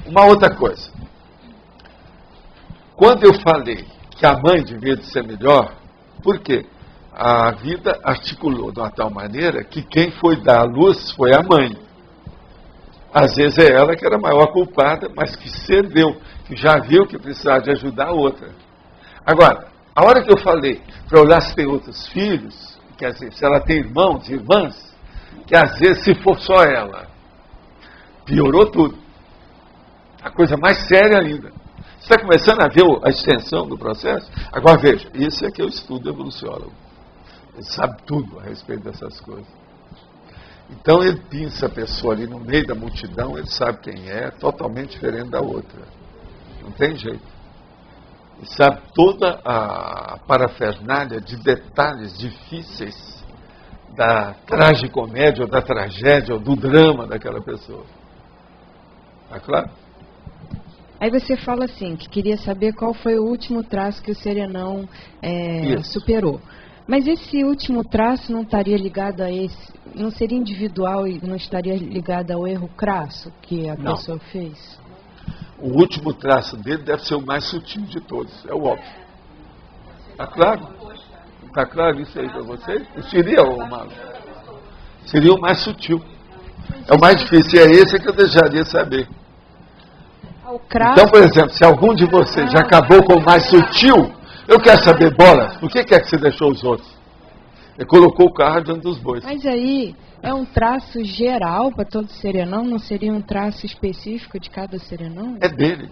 Uma outra coisa. Quando eu falei que a mãe devia de ser melhor, por quê? A vida articulou de uma tal maneira que quem foi dar a luz foi a mãe. Às vezes é ela que era a maior culpada, mas que cedeu, que já viu que precisava de ajudar a outra. Agora, a hora que eu falei para olhar se tem outros filhos, quer dizer, se ela tem irmãos e irmãs, que às vezes se for só ela, piorou tudo. A coisa mais séria ainda. Você está começando a ver a extensão do processo? Agora veja, isso é que eu estudo evoluciólogo. Ele sabe tudo a respeito dessas coisas. Então ele pinça a pessoa ali no meio da multidão, ele sabe quem é, totalmente diferente da outra. Não tem jeito. Ele sabe toda a parafernália de detalhes difíceis da tragicomédia, ou da tragédia, ou do drama daquela pessoa. Está claro? Aí você fala assim, que queria saber qual foi o último traço que o serenão superou. Mas esse último traço não estaria ligado a esse, não seria individual e não estaria ligado ao erro crasso que a pessoa fez? O último traço dele deve ser o mais sutil de todos, é o óbvio. Está claro? Está claro isso aí para vocês? Seria o mais, seria o mais sutil. É o mais difícil, e é esse que eu deixaria saber. Então, por exemplo, se algum de vocês já acabou com o mais sutil, eu quero saber, bola, por que é que você deixou os outros? Ele colocou o carro diante dos bois. Mas aí, é um traço geral para todo serenão? Não seria um traço específico de cada serenão? É dele.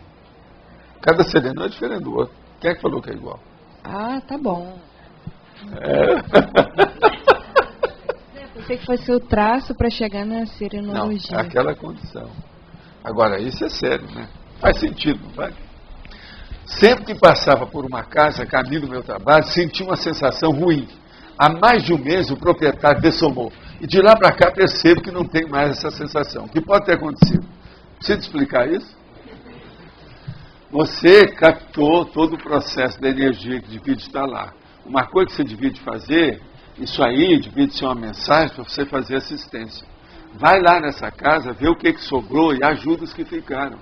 Cada serenão é diferente do outro. Quem é que falou que é igual? Ah, tá bom. Pensei que fosse o traço para chegar na serenologia. Não, aquela condição. Agora, isso é sério, né? Faz sentido, não faz? Sempre que passava por uma casa, caminho do meu trabalho, sentia uma sensação ruim. Há mais de um mês o proprietário dessomou. E de lá para cá percebo que não tem mais essa sensação. O que pode ter acontecido? Precisa explicar isso? Você captou todo o processo da energia que devia estar lá. Uma coisa que você devia fazer, isso aí devia ser uma mensagem para você fazer assistência. Vai lá nessa casa, vê o que sobrou e ajuda os que ficaram.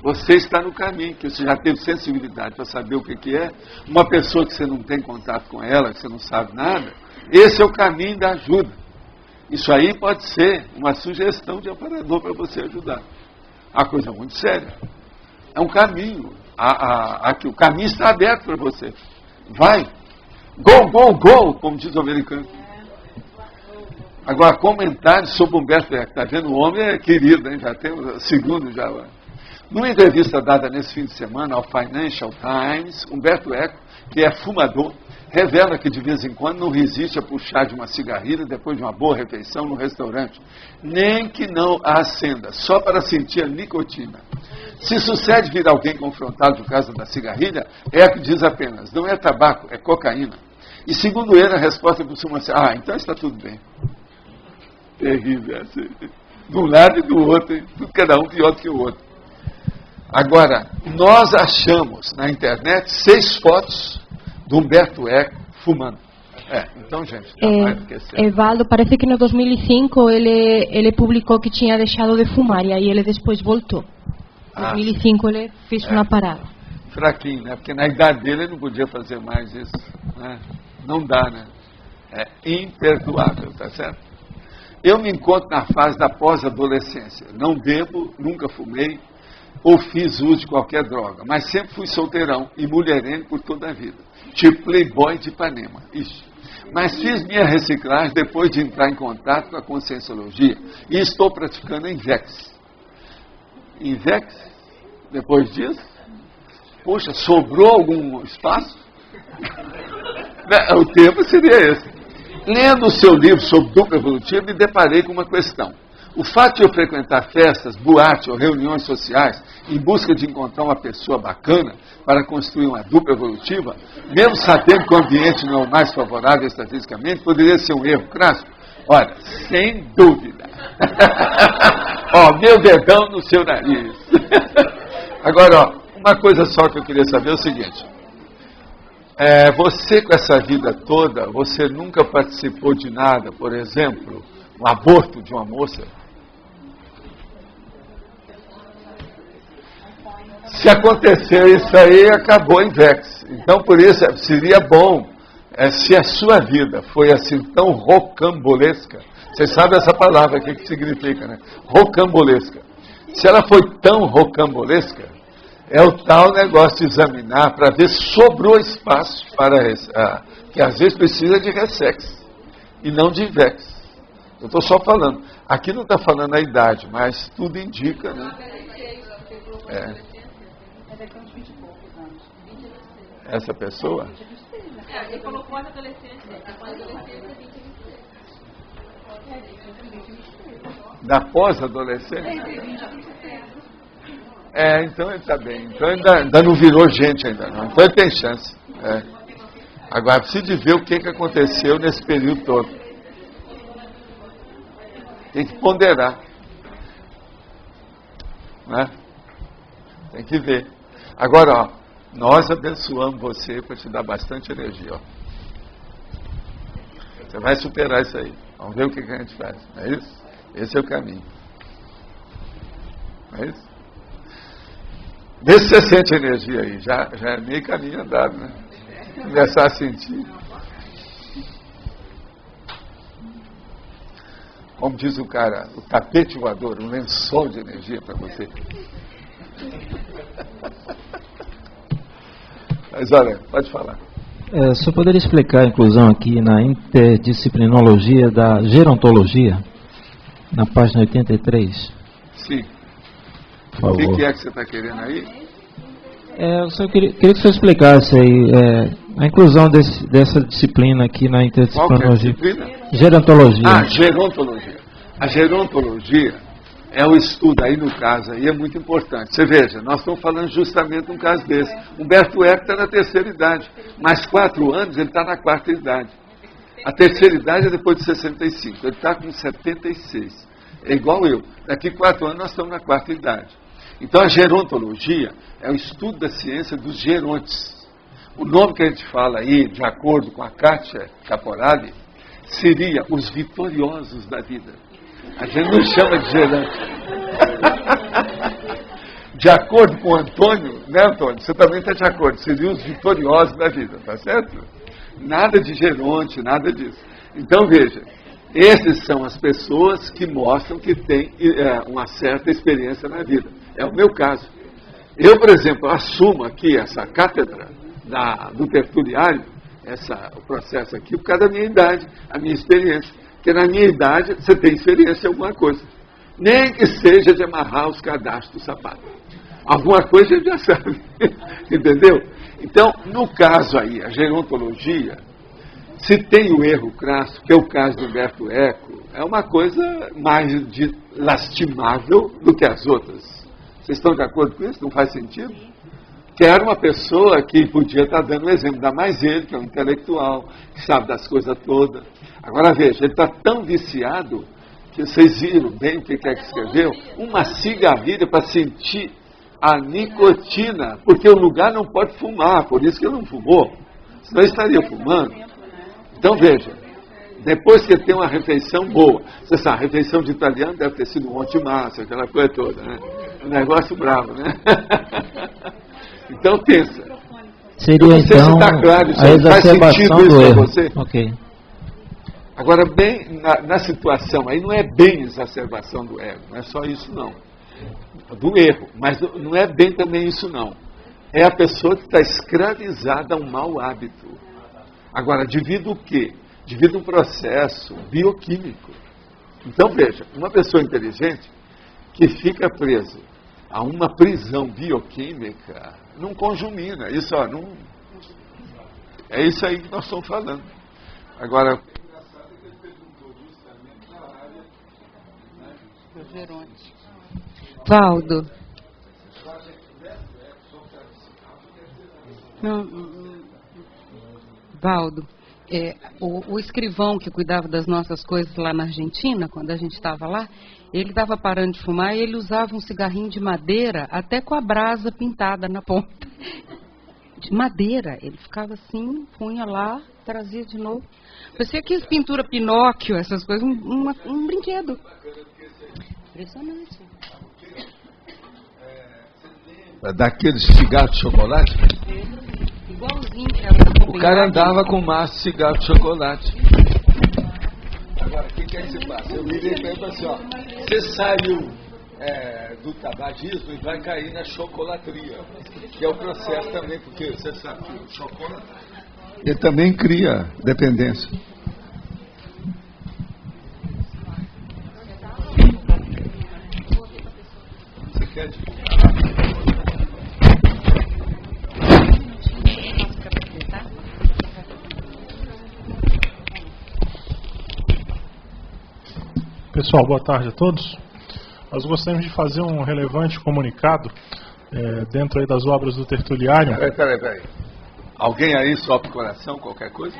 Você está no caminho, que você já teve sensibilidade para saber o que é. Uma pessoa que você não tem contato com ela, que você não sabe nada, esse é o caminho da ajuda. Isso aí pode ser uma sugestão de amparador para você ajudar. Uma coisa muito séria. É um caminho. Aqui, o caminho está aberto para você. Vai. Go, go, go, como diz o americano. Agora, comentários sobre Humberto Eco. Está vendo? O homem é querido, hein? Já tem o segundo já. Numa entrevista dada nesse fim de semana ao Financial Times, Humberto Eco, que é fumador, revela que de vez em quando não resiste a puxar de uma cigarrilha depois de uma boa refeição no restaurante, nem que não a acenda, só para sentir a nicotina. Se sucede vir alguém confrontado por causa da cigarrilha, Eco diz apenas, não é tabaco, é cocaína. E segundo ele, a resposta costuma ser, então está tudo bem. Terrível, assim. De um lado e do outro, hein? Cada um pior do que o outro. Agora, nós achamos na internet 6 fotos do Humberto Eco fumando. Então, gente, mais do que certo. Evaldo, parece que no 2005 ele publicou que tinha deixado de fumar e aí ele depois voltou. Em 2005 ele fez uma parada. Fraquinho, né? Porque na idade dele ele não podia fazer mais isso. Né? Não dá, né? É imperdoável, tá certo? Eu me encontro na fase da pós-adolescência. Não bebo, nunca fumei ou fiz uso de qualquer droga, mas sempre fui solteirão e mulherengo por toda a vida. Tipo playboy de Ipanema. Ixi. Mas fiz minha reciclagem depois de entrar em contato com a Conscienciologia e estou praticando Invex. Invex? Depois disso? Poxa, sobrou algum espaço? O tempo seria esse. Lendo o seu livro sobre dupla evolutiva, me deparei com uma questão. O fato de eu frequentar festas, boates ou reuniões sociais em busca de encontrar uma pessoa bacana para construir uma dupla evolutiva, mesmo sabendo que o ambiente não é o mais favorável estatisticamente, poderia ser um erro crasso? Olha, sem dúvida. Meu dedão no seu nariz. Agora, uma coisa só que eu queria saber é o seguinte. Você com essa vida toda, você nunca participou de nada, por exemplo, um aborto de uma moça? Se acontecer isso aí, acabou a Invex. Então, por isso, seria bom se a sua vida foi assim tão rocambolesca. Vocês sabem essa palavra aqui que significa, né? Rocambolesca. Se ela foi tão rocambolesca, é o tal negócio de examinar para ver se sobrou espaço para que às vezes precisa de ressex e não de Invex. Eu estou só falando. Aqui não está falando a idade, mas tudo indica, né? Essa pessoa? Ele falou pós-adolescência. Da pós-adolescência? Então ele está bem. Então ainda não virou gente ainda não. Então ele tem chance. Agora precisa de ver o que aconteceu nesse período todo. Tem que ponderar. Né? Tem que ver. Agora, nós abençoamos você para te dar bastante energia. Você vai superar isso aí. Vamos ver o que a gente faz. Não é isso? Esse é o caminho. Não é isso? Vê se você sente energia aí. Já é meio caminho andado, né? Começar a sentir. Como diz o cara, o tapete voador, um lençol de energia para você. Mas olha, pode falar. O senhor poderia explicar a inclusão aqui na interdisciplinologia da gerontologia, na página 83? Sim. Por o favor. que é que você está querendo aí? Eu só queria que o senhor explicasse aí a inclusão dessa disciplina aqui na interdisciplinologia. Qual que é a disciplina? Gerontologia. Gerontologia. A gerontologia é o estudo, aí no caso, aí é muito importante. Você veja, nós estamos falando justamente de um caso desse. Humberto Eco está na terceira idade, mais 4 anos ele está na quarta idade. A terceira idade é depois de 65, ele está com 76. É igual eu. Daqui 4 anos nós estamos na quarta idade. Então a gerontologia é o estudo da ciência dos gerontes. O nome que a gente fala aí, de acordo com a Kátia Caporali, seria os vitoriosos da vida. A gente não chama de gerante. De acordo com o Antônio, né, Antônio? Você também está de acordo, seriam os vitoriosos da vida, tá certo? Nada de geronte, nada disso. Então veja, esses são as pessoas que mostram que têm uma certa experiência na vida. É o meu caso. Eu, por exemplo, assumo aqui essa cátedra do tertuliário, o processo aqui, por causa da minha idade, a minha experiência. Porque na minha idade você tem experiência em alguma coisa. Nem que seja de amarrar os cadastros do sapato. Alguma coisa a gente já sabe. Entendeu? Então, no caso aí, a gerontologia, se tem o erro crasso, que é o caso do Humberto Eco, é uma coisa mais lastimável do que as outras. Vocês estão de acordo com isso? Não faz sentido? Que era uma pessoa que podia estar dando um exemplo, ainda mais ele, que é um intelectual, que sabe das coisas todas. Agora veja, ele está tão viciado, que vocês viram bem o que é que escreveu, uma cigarrilha para sentir a nicotina, porque o lugar não pode fumar, por isso que ele não fumou, senão ele estaria fumando. Então veja, depois que ele tem uma refeição boa, você sabe, a refeição de italiano deve ter sido um monte de massa, aquela coisa toda, né? Um negócio bravo, né? Então pensa. Seria então tá claro, a exacerbação do erro. Você? Ok. Agora, bem, na situação, aí não é bem exacerbação do ego, não é só isso não. Do erro, mas não é bem também isso não. É a pessoa que está escravizada a um mau hábito. Agora, devido o quê? Devido a um processo bioquímico. Então, veja, uma pessoa inteligente que fica preso a uma prisão bioquímica não conjumina. Isso, ó, não... É isso aí que nós estamos falando. Agora... Valdo. Valdo, o escrivão que cuidava das nossas coisas lá na Argentina, quando a gente estava lá, ele estava parando de fumar e ele usava um cigarrinho de madeira, até com a brasa pintada na ponta. De madeira. Ele ficava assim, punha lá, trazia de novo. Parecia que pintura Pinóquio, essas coisas, um brinquedo. Impressionante. Daqueles cigarros de chocolate? Igualzinho que era. O cara andava com um maço de cigarro de chocolate. Agora, o que é que se passa? Eu virei para ele assim, ó, você saiu do tabagismo e vai cair na chocolatria, que é o processo também, porque você sabe que o chocolate ele também cria dependência. Você quer Pessoal, boa tarde a todos. Nós gostaríamos de fazer um relevante comunicado dentro aí das obras do Tertuliário. Peraí. Alguém aí sopra o coração, qualquer coisa?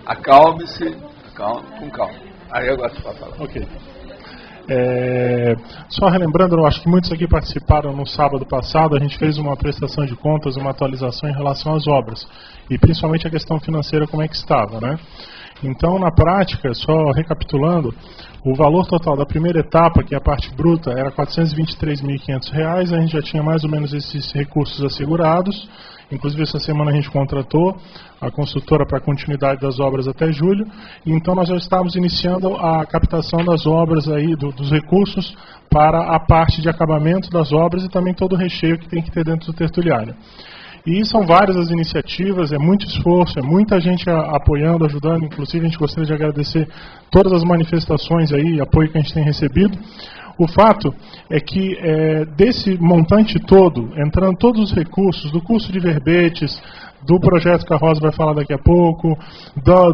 Acalme-se, com calma. Aí eu gosto de falar. Ok. Só relembrando, eu acho que muitos aqui participaram no sábado passado, a gente fez uma prestação de contas, uma atualização em relação às obras. E principalmente a questão financeira, como é que estava, né? Então, na prática, só recapitulando, o valor total da primeira etapa, que é a parte bruta, era R$ 423.500, a gente já tinha mais ou menos esses recursos assegurados, inclusive essa semana a gente contratou a consultora para a continuidade das obras até julho, e então nós já estávamos iniciando a captação das obras aí, dos recursos para a parte de acabamento das obras e também todo o recheio que tem que ter dentro do tertuliário. E são várias as iniciativas, é muito esforço, é muita gente apoiando, ajudando, inclusive a gente gostaria de agradecer todas as manifestações aí, apoio que a gente tem recebido. O fato é que desse montante todo, entrando todos os recursos, do custo de verbetes, do projeto que a Rosa vai falar daqui a pouco,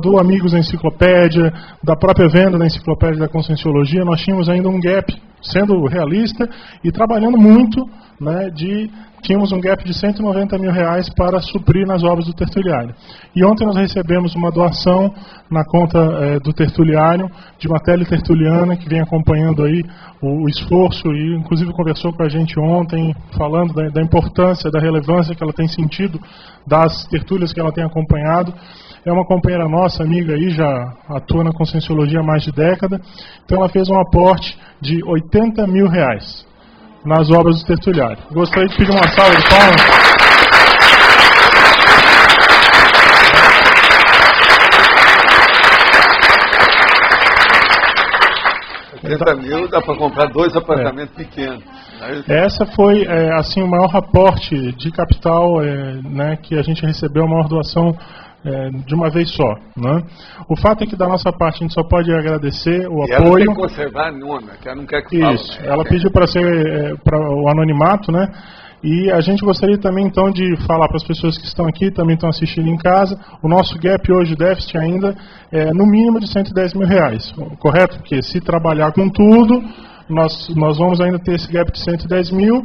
do Amigos da Enciclopédia, da própria venda da Enciclopédia da Conscienciologia, nós tínhamos ainda um gap, sendo realista e trabalhando muito, né, tínhamos um gap de R$190 mil para suprir nas obras do Tertuliário. E ontem nós recebemos uma doação na conta do Tertuliário, de uma teletertuliana que vem acompanhando aí o esforço e inclusive conversou com a gente ontem, falando da importância, da relevância que ela tem sentido das tertúlias que ela tem acompanhado. É uma companheira nossa, amiga aí, já atua na Conscienciologia há mais de década. Então ela fez um aporte de R$80 mil nas obras do Tertuliário. Gostaria de pedir uma salva de palmas. R$80 mil dá para comprar 2 apartamentos pequenos. Essa foi assim, o maior aporte de capital né, que a gente recebeu, a maior doação de uma vez só, né? O fato é que da nossa parte a gente só pode agradecer o apoio. Ela tem que conservar a nome, que ela não quer que fale. Isso, ela pediu para ser para o anonimato, né? E a gente gostaria também então de falar para as pessoas que estão aqui, também estão assistindo em casa, o nosso gap hoje, déficit ainda, é no mínimo de R$110 mil, correto? Porque se trabalhar com tudo, nós vamos ainda ter esse gap de 110 mil.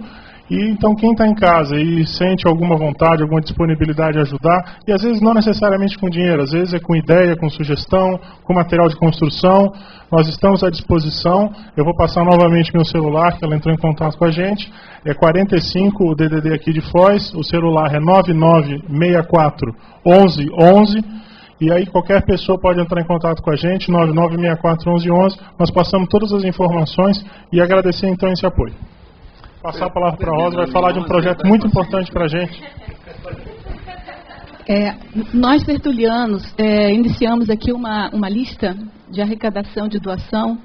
E então quem está em casa e sente alguma vontade, alguma disponibilidade de ajudar, e às vezes não necessariamente com dinheiro, às vezes é com ideia, com sugestão, com material de construção, nós estamos à disposição. Eu vou passar novamente meu celular, que ela entrou em contato com a gente, é 45, o DDD aqui de Foz, o celular é 9964 1111, e aí qualquer pessoa pode entrar em contato com a gente, 9964 1111, nós passamos todas as informações e agradecer então esse apoio. Passar a palavra para a Rosa, vai falar de um projeto muito importante para a gente. Nós, tertulianos, iniciamos aqui uma lista de arrecadação de doação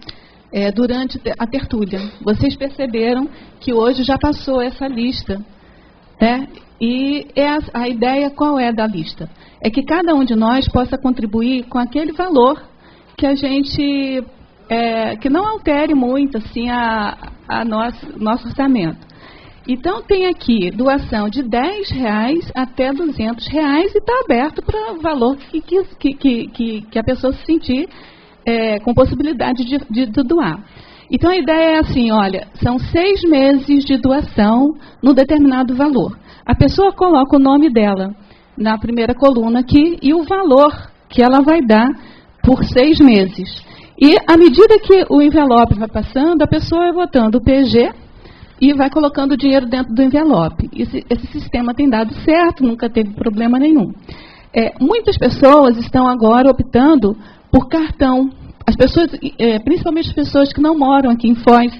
durante a tertúlia. Vocês perceberam que hoje já passou essa lista. E a ideia qual é da lista? É que cada um de nós possa contribuir com aquele valor que a gente... que não altere muito assim, nosso orçamento. Então tem aqui doação de R$10 até R$200 e está aberto para o valor que a pessoa se sentir com possibilidade de doar. Então a ideia é assim, olha, são 6 meses de doação no determinado valor. A pessoa coloca o nome dela na primeira coluna aqui e o valor que ela vai dar por 6 meses. E à medida que o envelope vai passando, a pessoa vai botando o PG e vai colocando o dinheiro dentro do envelope. Esse sistema tem dado certo, nunca teve problema nenhum. Muitas pessoas estão agora optando por cartão. As pessoas, principalmente as pessoas que não moram aqui em Foz,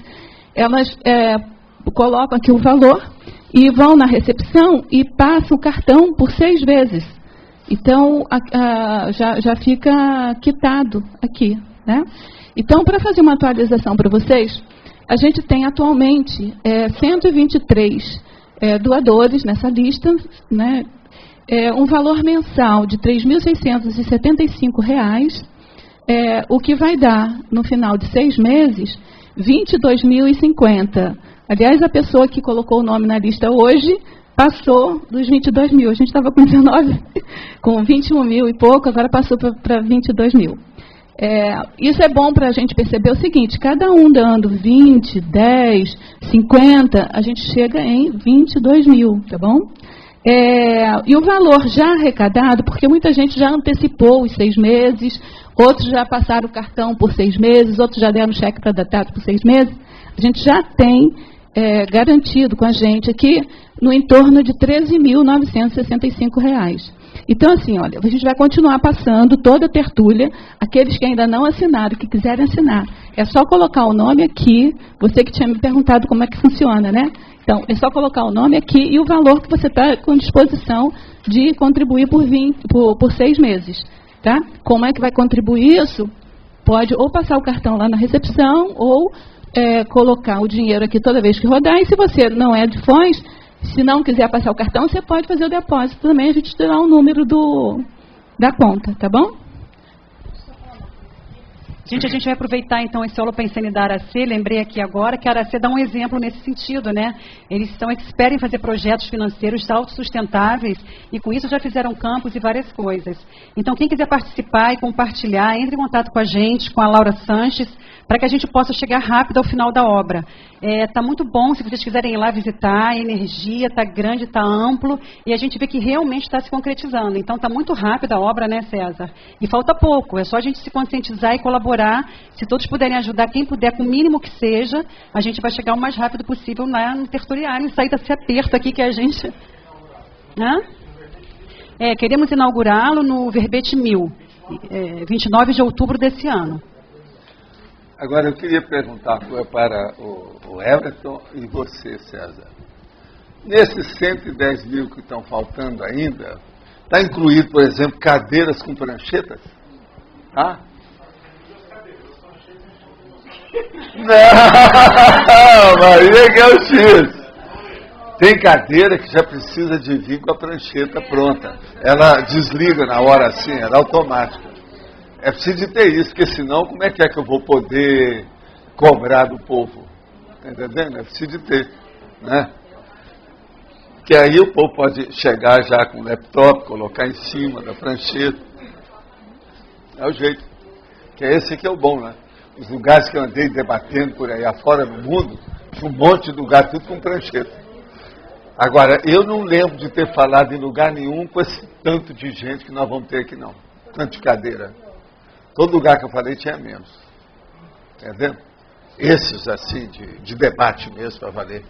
elas colocam aqui o valor e vão na recepção e passam o cartão por 6 vezes. Então, já fica quitado aqui. Né? Então, para fazer uma atualização para vocês, a gente tem atualmente 123 doadores nessa lista, né? Um valor mensal de R$ 3.675, o que vai dar, no final de 6 meses, R$ 22.050. Aliás, a pessoa que colocou o nome na lista hoje passou dos 22 mil. A gente estava com 19, com 21 mil e pouco, agora passou para 22 mil. Isso é bom para a gente perceber o seguinte, cada um dando 20, 10, 50, a gente chega em 22 mil, tá bom? E o valor já arrecadado, porque muita gente já antecipou os 6 meses, outros já passaram o cartão por 6 meses, outros já deram cheque para datado por 6 meses, a gente já tem garantido com a gente aqui no entorno de R$ 13.965. Então, assim, olha, a gente vai continuar passando toda a tertúlia, aqueles que ainda não assinaram, que quiserem assinar, é só colocar o nome aqui, você que tinha me perguntado como é que funciona, né? Então, é só colocar o nome aqui e o valor que você está com disposição de contribuir por 6 meses, tá? Como é que vai contribuir isso? Pode ou passar o cartão lá na recepção, ou colocar o dinheiro aqui toda vez que rodar, e se você não é de Foz, se não quiser passar o cartão, você pode fazer o depósito também, a gente terá o número da conta, tá bom? Gente, a gente vai aproveitar então esse Holopensene da Aracê, lembrei aqui agora que a Aracê dá um exemplo nesse sentido, né? Eles são expertos em fazer projetos financeiros autossustentáveis e com isso já fizeram campos e várias coisas. Então quem quiser participar e compartilhar, entre em contato com a gente, com a Laura Sanches, para que a gente possa chegar rápido ao final da obra. Tá muito bom, se vocês quiserem ir lá visitar, a energia está grande, está amplo, e a gente vê que realmente está se concretizando. Então está muito rápida a obra, né, César? E falta pouco, é só a gente se conscientizar e colaborar. Se todos puderem ajudar, quem puder, com o mínimo que seja, a gente vai chegar o mais rápido possível no territoriário e sair desse aperto aqui que a gente... queremos inaugurá-lo no Verbete 1000, 29 de outubro desse ano. Agora, eu queria perguntar para o Everton e você, César. Nesses 110 mil que estão faltando ainda, está incluído, por exemplo, cadeiras com pranchetas? Tá? Não, Maria que é o X. Tem cadeira que já precisa de vir com a prancheta pronta. Ela desliga na hora assim, ela é automática. É preciso de ter isso, porque senão como é que eu vou poder cobrar do povo? Está entendendo? É preciso de ter, né? Que aí o povo pode chegar já com o laptop, colocar em cima da prancheta. É o jeito. Que é esse que é o bom, né? Os lugares que eu andei debatendo por aí afora no mundo, tinha um monte de lugar, tudo com prancheta. Agora, eu não lembro de ter falado em lugar nenhum com esse tanto de gente que nós vamos ter aqui, não. Tanto de cadeira. Todo lugar que eu falei tinha menos. Entendeu? Esses, assim, de debate mesmo, para valer.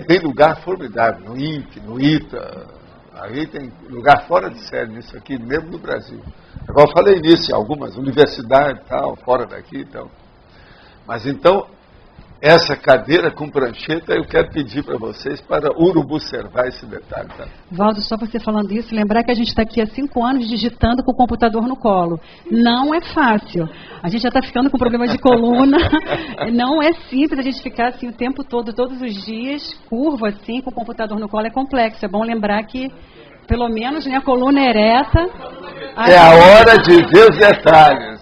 Tem lugar formidável, no INPE, no ITA, aí tem lugar fora de série nisso aqui, mesmo no Brasil. Agora eu falei nisso em algumas universidades e tal, fora daqui e tal. Mas então, essa cadeira com prancheta, eu quero pedir para vocês para urubucervar esse detalhe. Tá? Valdo, só você falando isso, lembrar que a gente está aqui há 5 anos digitando com o computador no colo. Não é fácil. A gente já está ficando com problema de coluna. Não é simples a gente ficar assim o tempo todo, todos os dias, curvo assim, com o computador no colo. É complexo. É bom lembrar que, pelo menos, a coluna ereta... É a hora de ver os detalhes.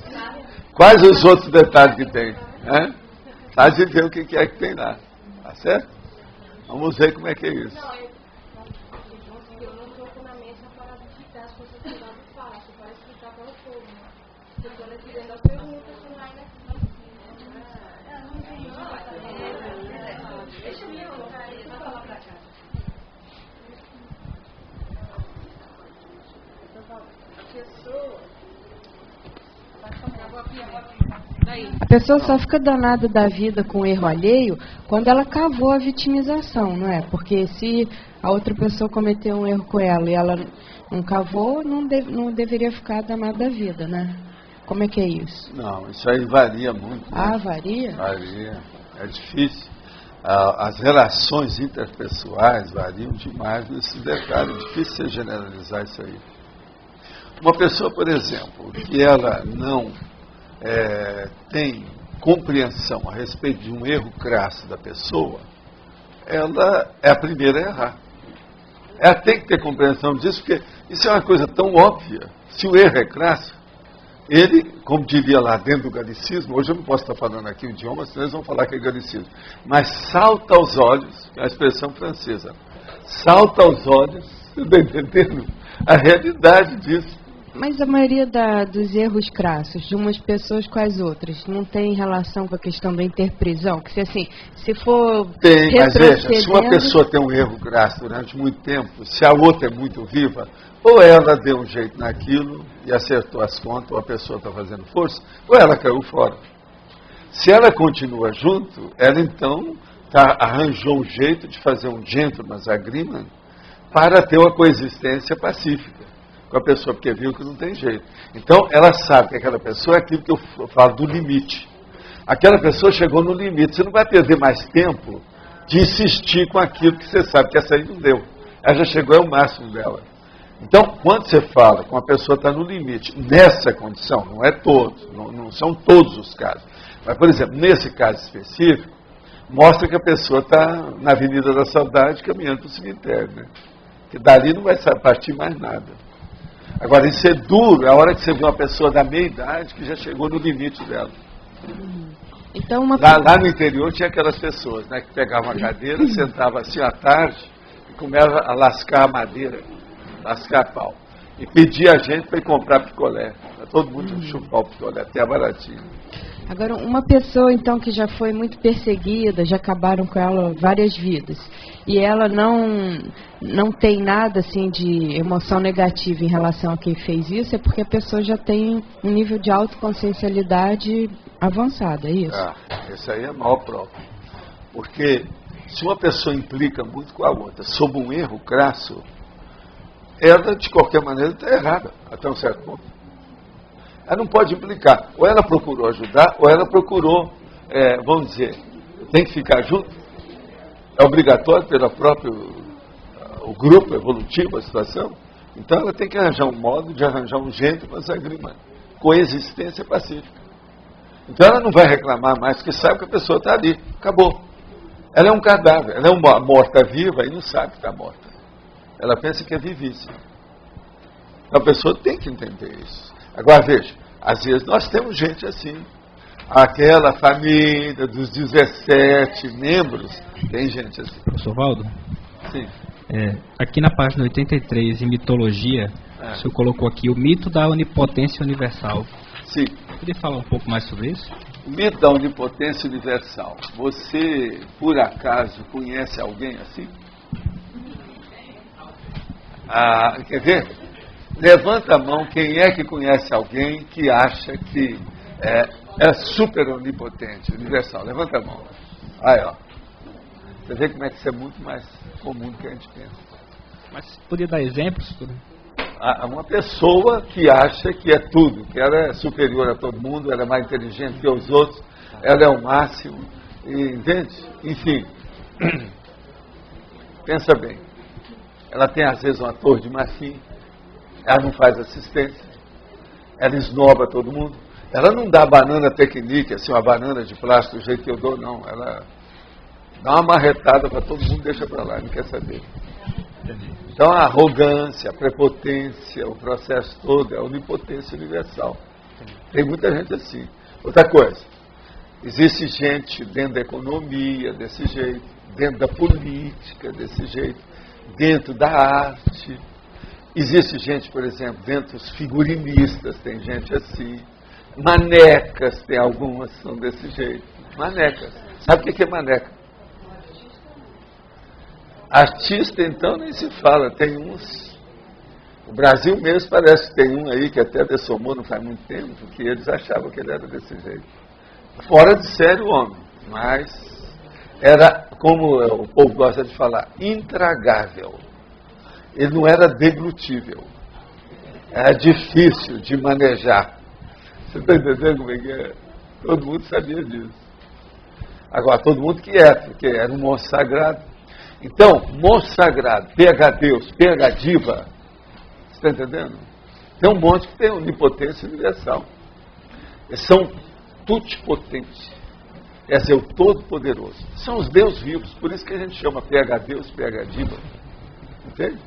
Quais os outros detalhes que tem? Há de ver o que é que tem lá. Tá certo? Vamos ver como é que é isso. A pessoa só fica danada da vida com o erro alheio quando ela cavou a vitimização, não é? Porque se a outra pessoa cometeu um erro com ela e ela não cavou, não deveria ficar danada da vida, né? Como é que é isso? Não, isso aí varia muito. Ah, varia? Varia. É difícil. As relações interpessoais variam demais nesse detalhe. É difícil você generalizar isso aí. Uma pessoa, por exemplo, que ela não tem compreensão a respeito de um erro crasso da pessoa, ela é a primeira a errar. Ela tem que ter compreensão disso, porque isso é uma coisa tão óbvia. Se o erro é crasso, ele, como diria lá dentro do galicismo, hoje eu não posso estar falando aqui o idioma, senão eles vão falar que é galicismo, mas salta aos olhos, é a expressão francesa, salta aos olhos, você está entendendo? A realidade disso. Mas a maioria dos erros crassos de umas pessoas com as outras não tem relação com a questão da interprisão? Que se for tem, mas veja, se uma pessoa tem um erro crasso durante muito tempo, se a outra é muito viva, ou ela deu um jeito naquilo e acertou as contas, ou a pessoa está fazendo força, ou ela caiu fora. Se ela continua junto, ela então arranjou um jeito de fazer um gentleman's agreement para ter uma coexistência pacífica com a pessoa, porque viu que não tem jeito. Então, ela sabe que aquela pessoa é aquilo que eu falo do limite. Aquela pessoa chegou no limite. Você não vai perder mais tempo de insistir com aquilo que você sabe que essa aí não deu. Ela já chegou ao máximo dela. Então, quando você fala que uma pessoa está no limite, nessa condição, não é todos, não são todos os casos. Mas, por exemplo, nesse caso específico, mostra que a pessoa está na Avenida da Saudade caminhando para o cemitério, né? Que dali não vai partir mais nada. Agora, isso é duro, é a hora que você vê uma pessoa da meia idade que já chegou no limite dela. Então, lá no interior tinha aquelas pessoas, né, que pegavam a cadeira, sentavam assim à tarde e começavam a lascar a madeira, lascar a pau. E pedia a gente para ir comprar picolé. Todo mundo chupar o picolé, até baratinho. Agora, uma pessoa, então, que já foi muito perseguida, já acabaram com ela várias vidas, e ela não tem nada, assim, de emoção negativa em relação a quem fez isso, é porque a pessoa já tem um nível de autoconsciencialidade avançado, é isso? Isso aí é a maior prova. Porque se uma pessoa implica muito com a outra, sob um erro crasso, ela, de qualquer maneira, está errada, até um certo ponto. Ela não pode implicar. Ou ela procurou ajudar, ou ela procurou, vamos dizer, tem que ficar junto. É obrigatório pelo próprio o grupo evolutivo, a situação. Então ela tem que arranjar um modo de arranjar um jeito para essa coexistência pacífica. Então ela não vai reclamar mais, porque sabe que a pessoa está ali. Acabou. Ela é um cadáver, ela é uma morta-viva e não sabe que está morta. Ela pensa que é vivíssima. Então a pessoa tem que entender isso. Agora veja, às vezes nós temos gente assim, aquela família dos 17 membros, tem gente assim. Professor Valdo? Sim. Aqui na página 83, em mitologia, o senhor colocou aqui o mito da onipotência universal. Sim. Poderia falar um pouco mais sobre isso? O mito da onipotência universal. Você, por acaso, conhece alguém assim? Quer ver? Levanta a mão quem é que conhece alguém que acha que é super onipotente, universal. Levanta a mão. Aí, ó. Você vê como é que isso é muito mais comum do que a gente pensa. Mas poderia dar exemplos? Uma pessoa que acha que é tudo, que ela é superior a todo mundo, ela é mais inteligente que os outros, ela é o máximo, entende? Enfim, pensa bem. Ela tem às vezes uma torre de marfim, ela não faz assistência, ela esnoba todo mundo, ela não dá banana piquenique, assim, uma banana de plástico do jeito que eu dou, não. Ela dá uma marretada para todo mundo, deixa para lá, não quer saber. Então a arrogância, a prepotência, o processo todo é a onipotência universal. Tem muita gente assim. Outra coisa, existe gente dentro da economia desse jeito, dentro da política desse jeito, dentro da arte. Existe gente, por exemplo, dentro dos figurinistas, tem gente assim. Manecas, tem algumas que são desse jeito. Manecas. Sabe o que é maneca? Artista, então, nem se fala. Tem uns... O Brasil mesmo parece que tem um aí que até dessomou não faz muito tempo, porque eles achavam que ele era desse jeito. Fora de série o homem, mas era, como o povo gosta de falar, intragável. Ele não era deglutível. Era difícil de manejar. Você está entendendo como é que é? Todo mundo sabia disso. Agora, todo mundo que porque era um monstro sagrado. Então, monstro sagrado, pega Deus, pega diva. Você está entendendo? Tem um monte que tem onipotência universal. Eles são tutipotentes. Quer dizer, o todo-poderoso. São os Deus vivos, por isso que a gente chama PH Deus, PH diva. Entende?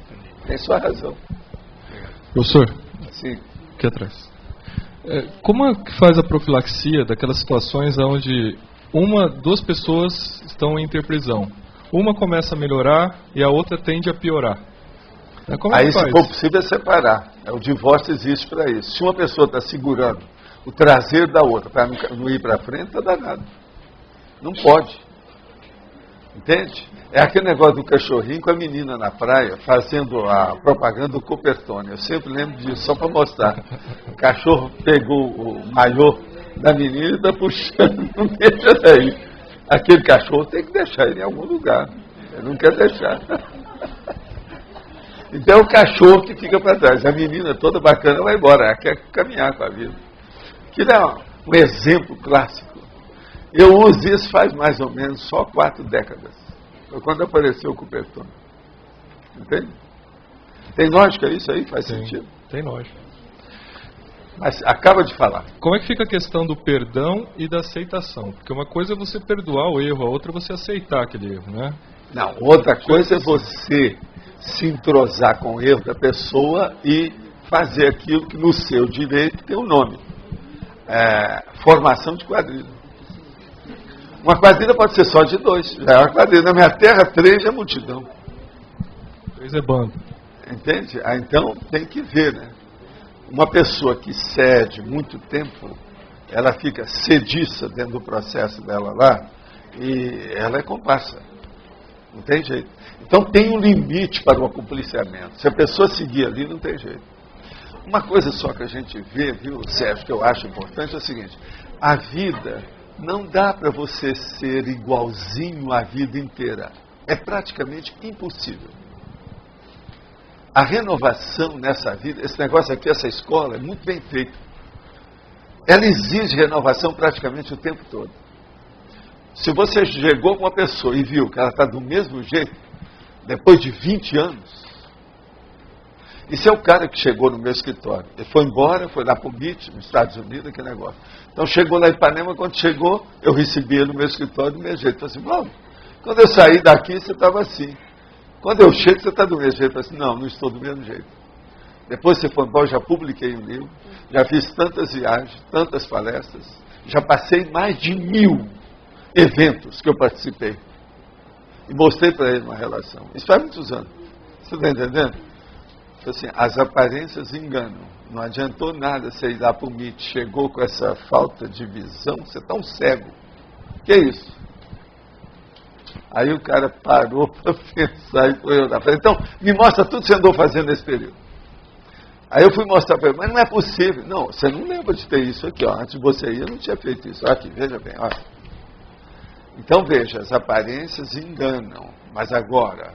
Tem sua razão. Professor? Sim. Aqui atrás. Como é que faz a profilaxia daquelas situações onde duas pessoas estão em interprisão? Uma começa a melhorar e a outra tende a piorar. Como é que faz? Se for possível, é separar. O divórcio existe para isso. Se uma pessoa está segurando o traseiro da outra para não ir para frente, está danado. Não pode. Entende? É aquele negócio do cachorrinho com a menina na praia fazendo a propaganda do Copertone. Eu sempre lembro disso, só para mostrar. O cachorro pegou o maiô da menina e está puxando, não deixa daí. Aquele cachorro tem que deixar ele em algum lugar. Ele não quer deixar. Então é o cachorro que fica para trás. A menina toda bacana vai embora, ela quer caminhar com a vida. Aquilo é um exemplo clássico. Eu uso isso faz mais ou menos só 4 décadas. Foi quando apareceu o Copertone. Entende? Tem lógica isso aí? Faz sentido? Tem lógica. Mas acaba de falar. Como é que fica a questão do perdão e da aceitação? Porque uma coisa é você perdoar o erro, a outra é você aceitar aquele erro, né? Não, outra coisa é você se entrosar com o erro da pessoa e fazer aquilo que no seu direito tem um nome. Formação de quadrilha. Uma quadrilha pode ser só de 2, já é uma quadrilha. Na minha terra, 3 é multidão. 3 é bando. Entende? Então tem que ver, né? Uma pessoa que cede muito tempo, ela fica sediça dentro do processo dela lá, e ela é comparsa. Não tem jeito. Então tem um limite para o acompliciamento. Se a pessoa seguir ali, não tem jeito. Uma coisa só que a gente vê, viu, Sérgio, que eu acho importante é o seguinte: a vida não dá para você ser igualzinho a vida inteira. É praticamente impossível. A renovação nessa vida, esse negócio aqui, essa escola, é muito bem feito. Ela exige renovação praticamente o tempo todo. Se você chegou com uma pessoa e viu que ela está do mesmo jeito, depois de 20 anos, isso é o cara que chegou no meu escritório. Ele foi embora, foi lá para o MIT, nos Estados Unidos, aquele negócio. Então chegou lá em Ipanema, quando chegou, eu recebi ele no meu escritório do mesmo jeito. Falei assim, vamos, quando eu saí daqui, você estava assim. Quando eu chego, você está do mesmo jeito. Eu falei assim, não estou do mesmo jeito. Depois você foi embora, eu já publiquei um livro, já fiz tantas viagens, tantas palestras, já passei mais de 1000 eventos que eu participei. E mostrei para ele uma relação. Isso faz muitos anos. Você está entendendo? Assim, as aparências enganam. Não adiantou nada você ir lá para o MIT, chegou com essa falta de visão, você está um cego. Que é isso? Aí o cara parou para pensar e foi olhar. Falei, então, me mostra tudo que você andou fazendo nesse período. Aí eu fui mostrar para ele, mas não é possível. Não, você não lembra de ter isso aqui, ó. Antes de você ir, eu não tinha feito isso. Aqui, veja bem, ó. Então veja, as aparências enganam, mas agora,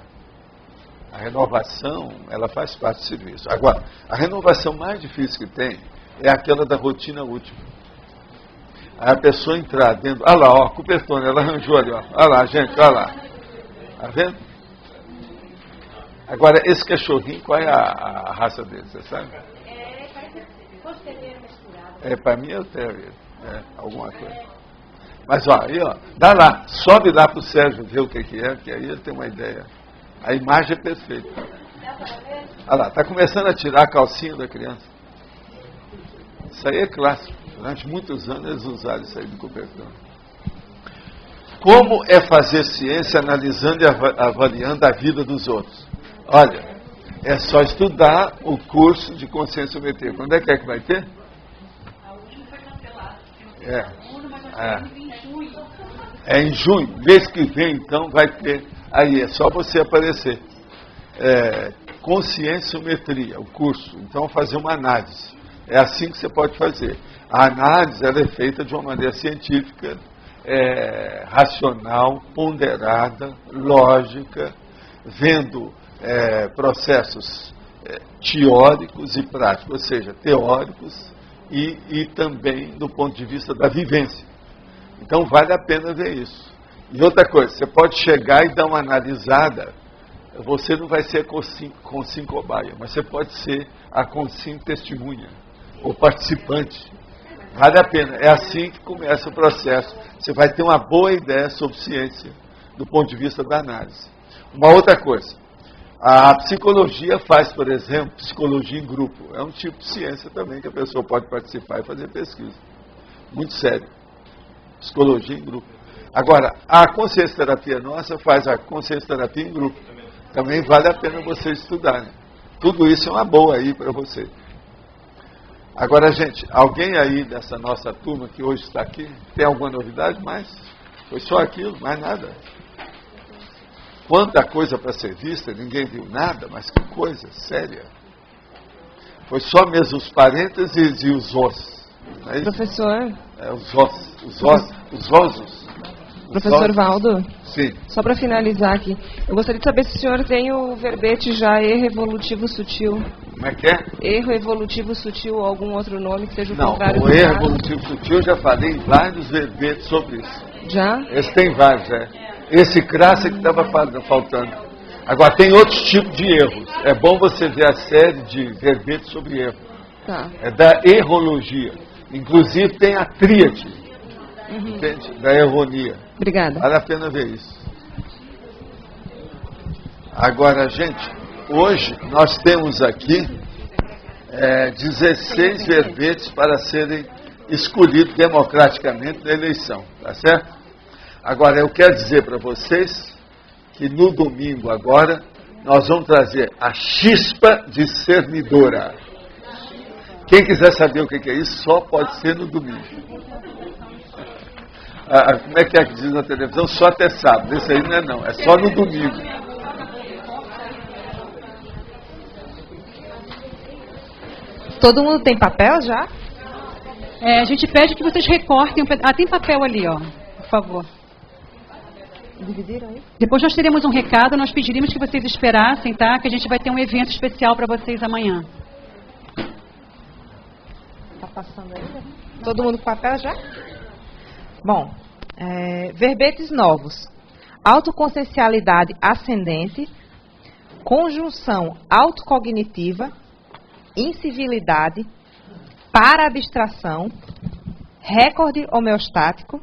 a renovação, ela faz parte do serviço. Agora, a renovação mais difícil que tem é aquela da rotina útil. Aí a pessoa entrar dentro, olha lá, ó, Cupertone, ela arranjou ali, ó. Olha lá, gente, olha lá. Tá vendo? Agora, esse cachorrinho, qual é a raça dele, você sabe? Para mim é o terrier, alguma coisa. Mas, ó, aí, ó, dá lá, sobe lá pro Sérgio ver o que é, que aí ele tem uma ideia. A imagem é perfeita. Olha lá, está começando a tirar a calcinha da criança. Isso aí é clássico. Durante muitos anos eles usaram isso aí do Cupertone. Como é fazer ciência analisando e avaliando a vida dos outros? Olha, é só estudar o curso de conscienciometria. Quando é que vai ter? É em junho. Mês que vem, então, vai ter. Aí é só você aparecer. Conscienciometria, o curso. Então, fazer uma análise. É assim que você pode fazer. A análise ela é feita de uma maneira científica, racional, ponderada, lógica, vendo processos teóricos e práticos, ou seja, teóricos e também do ponto de vista da vivência. Então vale a pena ver isso. E outra coisa, você pode chegar e dar uma analisada, você não vai ser consim cobaia, mas você pode ser a consim testemunha, ou participante. Vale a pena, é assim que começa o processo. Você vai ter uma boa ideia sobre ciência, do ponto de vista da análise. Uma outra coisa, a psicologia faz, por exemplo, psicologia em grupo. É um tipo de ciência também que a pessoa pode participar e fazer pesquisa. Muito sério. Psicologia em grupo. Agora, a consciência terapia nossa faz a consciência terapia em grupo. Também vale a pena você estudar, né? Tudo isso é uma boa aí para você. Agora, gente, alguém aí dessa nossa turma que hoje está aqui, tem alguma novidade mais? Foi só aquilo, mais nada? Quanta coisa para ser vista, ninguém viu nada, mas que coisa séria. Foi só mesmo os parênteses e os ossos. Não é isso? Professor? Os ossos. Professor Valdo? Sim. Só para finalizar aqui, eu gostaria de saber se o senhor tem o verbete já erro evolutivo sutil. Como é que é? Erro evolutivo sutil ou algum outro nome que seja o não, contrário do o erro evolutivo sutil eu já falei em vários verbetes sobre isso. Já? Esse tem vários, Esse crasso é que estava faltando. Agora, tem outros tipos de erros. É bom você ver a série de verbetes sobre erro. Tá. É da errologia. Inclusive tem a tríade. Entende? Da erronia. Obrigada. Vale a pena ver isso. Agora, gente, hoje nós temos aqui 16 verbetes para serem escolhidos democraticamente na eleição, tá certo? Agora, eu quero dizer para vocês que no domingo agora, nós vamos trazer a chispa discernidora. Quem quiser saber o que é isso, só pode ser no domingo. Como é que diz na televisão? Só até sábado. Esse aí não é só no domingo. Todo mundo tem papel já? A gente pede que vocês recortem. Tem papel ali, ó, por favor. Dividiram aí? Depois nós teremos um recado, nós pediríamos que vocês esperassem, tá? Que a gente vai ter um evento especial para vocês amanhã. Tá passando aí? Todo mundo com papel já? Bom, verbetes novos. Autoconsciencialidade ascendente, conjunção autocognitiva, incivilidade, para-abstração, recorde homeostático,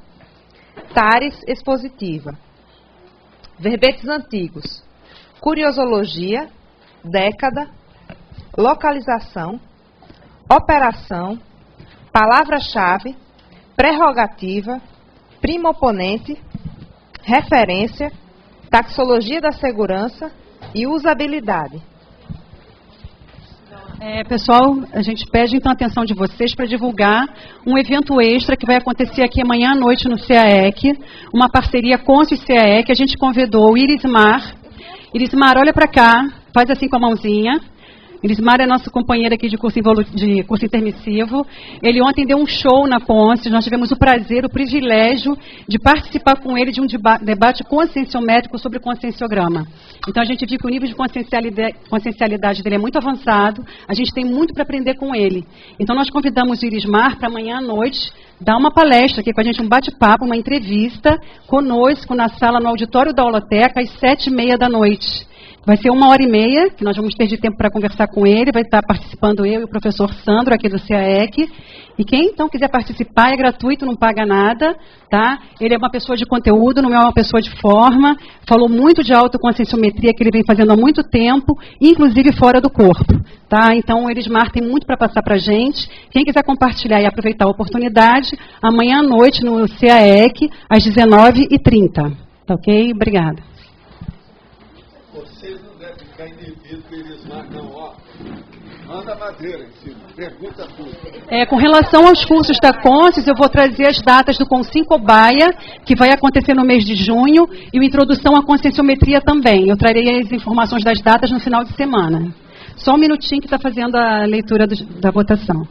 tares expositiva. Verbetes antigos: curiosologia, década, localização, operação, palavra-chave, prerrogativa, primo-oponente, referência, taxologia da segurança e usabilidade. Pessoal, a gente pede então a atenção de vocês para divulgar um evento extra que vai acontecer aqui amanhã à noite no CAEC, uma parceria com o CAEC. A gente convidou o Irismar. Irismar, olha para cá, faz assim com a mãozinha. Irismar é nosso companheiro aqui de curso intermissivo. Ele ontem deu um show na Consciência. Nós tivemos o prazer, o privilégio de participar com ele de um debate conscienciométrico sobre conscienciograma. Então a gente viu que o nível de consciencialidade dele é muito avançado. A gente tem muito para aprender com ele. Então nós convidamos o Irismar para amanhã à noite dar uma palestra aqui com a gente, um bate-papo, uma entrevista conosco na sala, no auditório da Holoteca, às 7h30 da noite. Vai ser 1h30, que nós vamos ter de tempo para conversar com ele. Vai estar participando eu e o professor Sandro, aqui do CAEC. E quem então quiser participar, é gratuito, não paga nada, tá? Ele é uma pessoa de conteúdo, não é uma pessoa de forma. Falou muito de autoconscienciometria, que ele vem fazendo há muito tempo, inclusive fora do corpo, tá? Então, o Elismar tem muito para passar para a gente. Quem quiser compartilhar e aproveitar a oportunidade, amanhã à noite no CAEC, às 19h30. Tá ok? Obrigada. Vocês não devem ficar inibidos com eles, não, ó. Manda madeira em cima, pergunta tudo. Com relação aos cursos da Consciência, eu vou trazer as datas do Consim Cobaia, que vai acontecer no mês de junho, e o Introdução à Conscienciometria também. Eu trarei as informações das datas no final de semana. Só um minutinho que está fazendo a leitura da votação.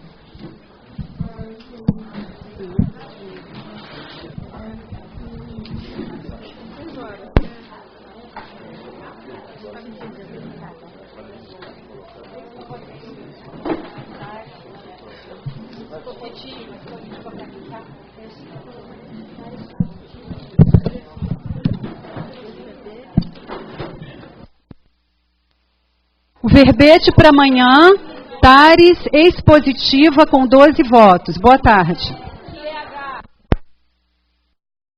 O verbete para amanhã, tares expositiva com 12 votos. Boa tarde.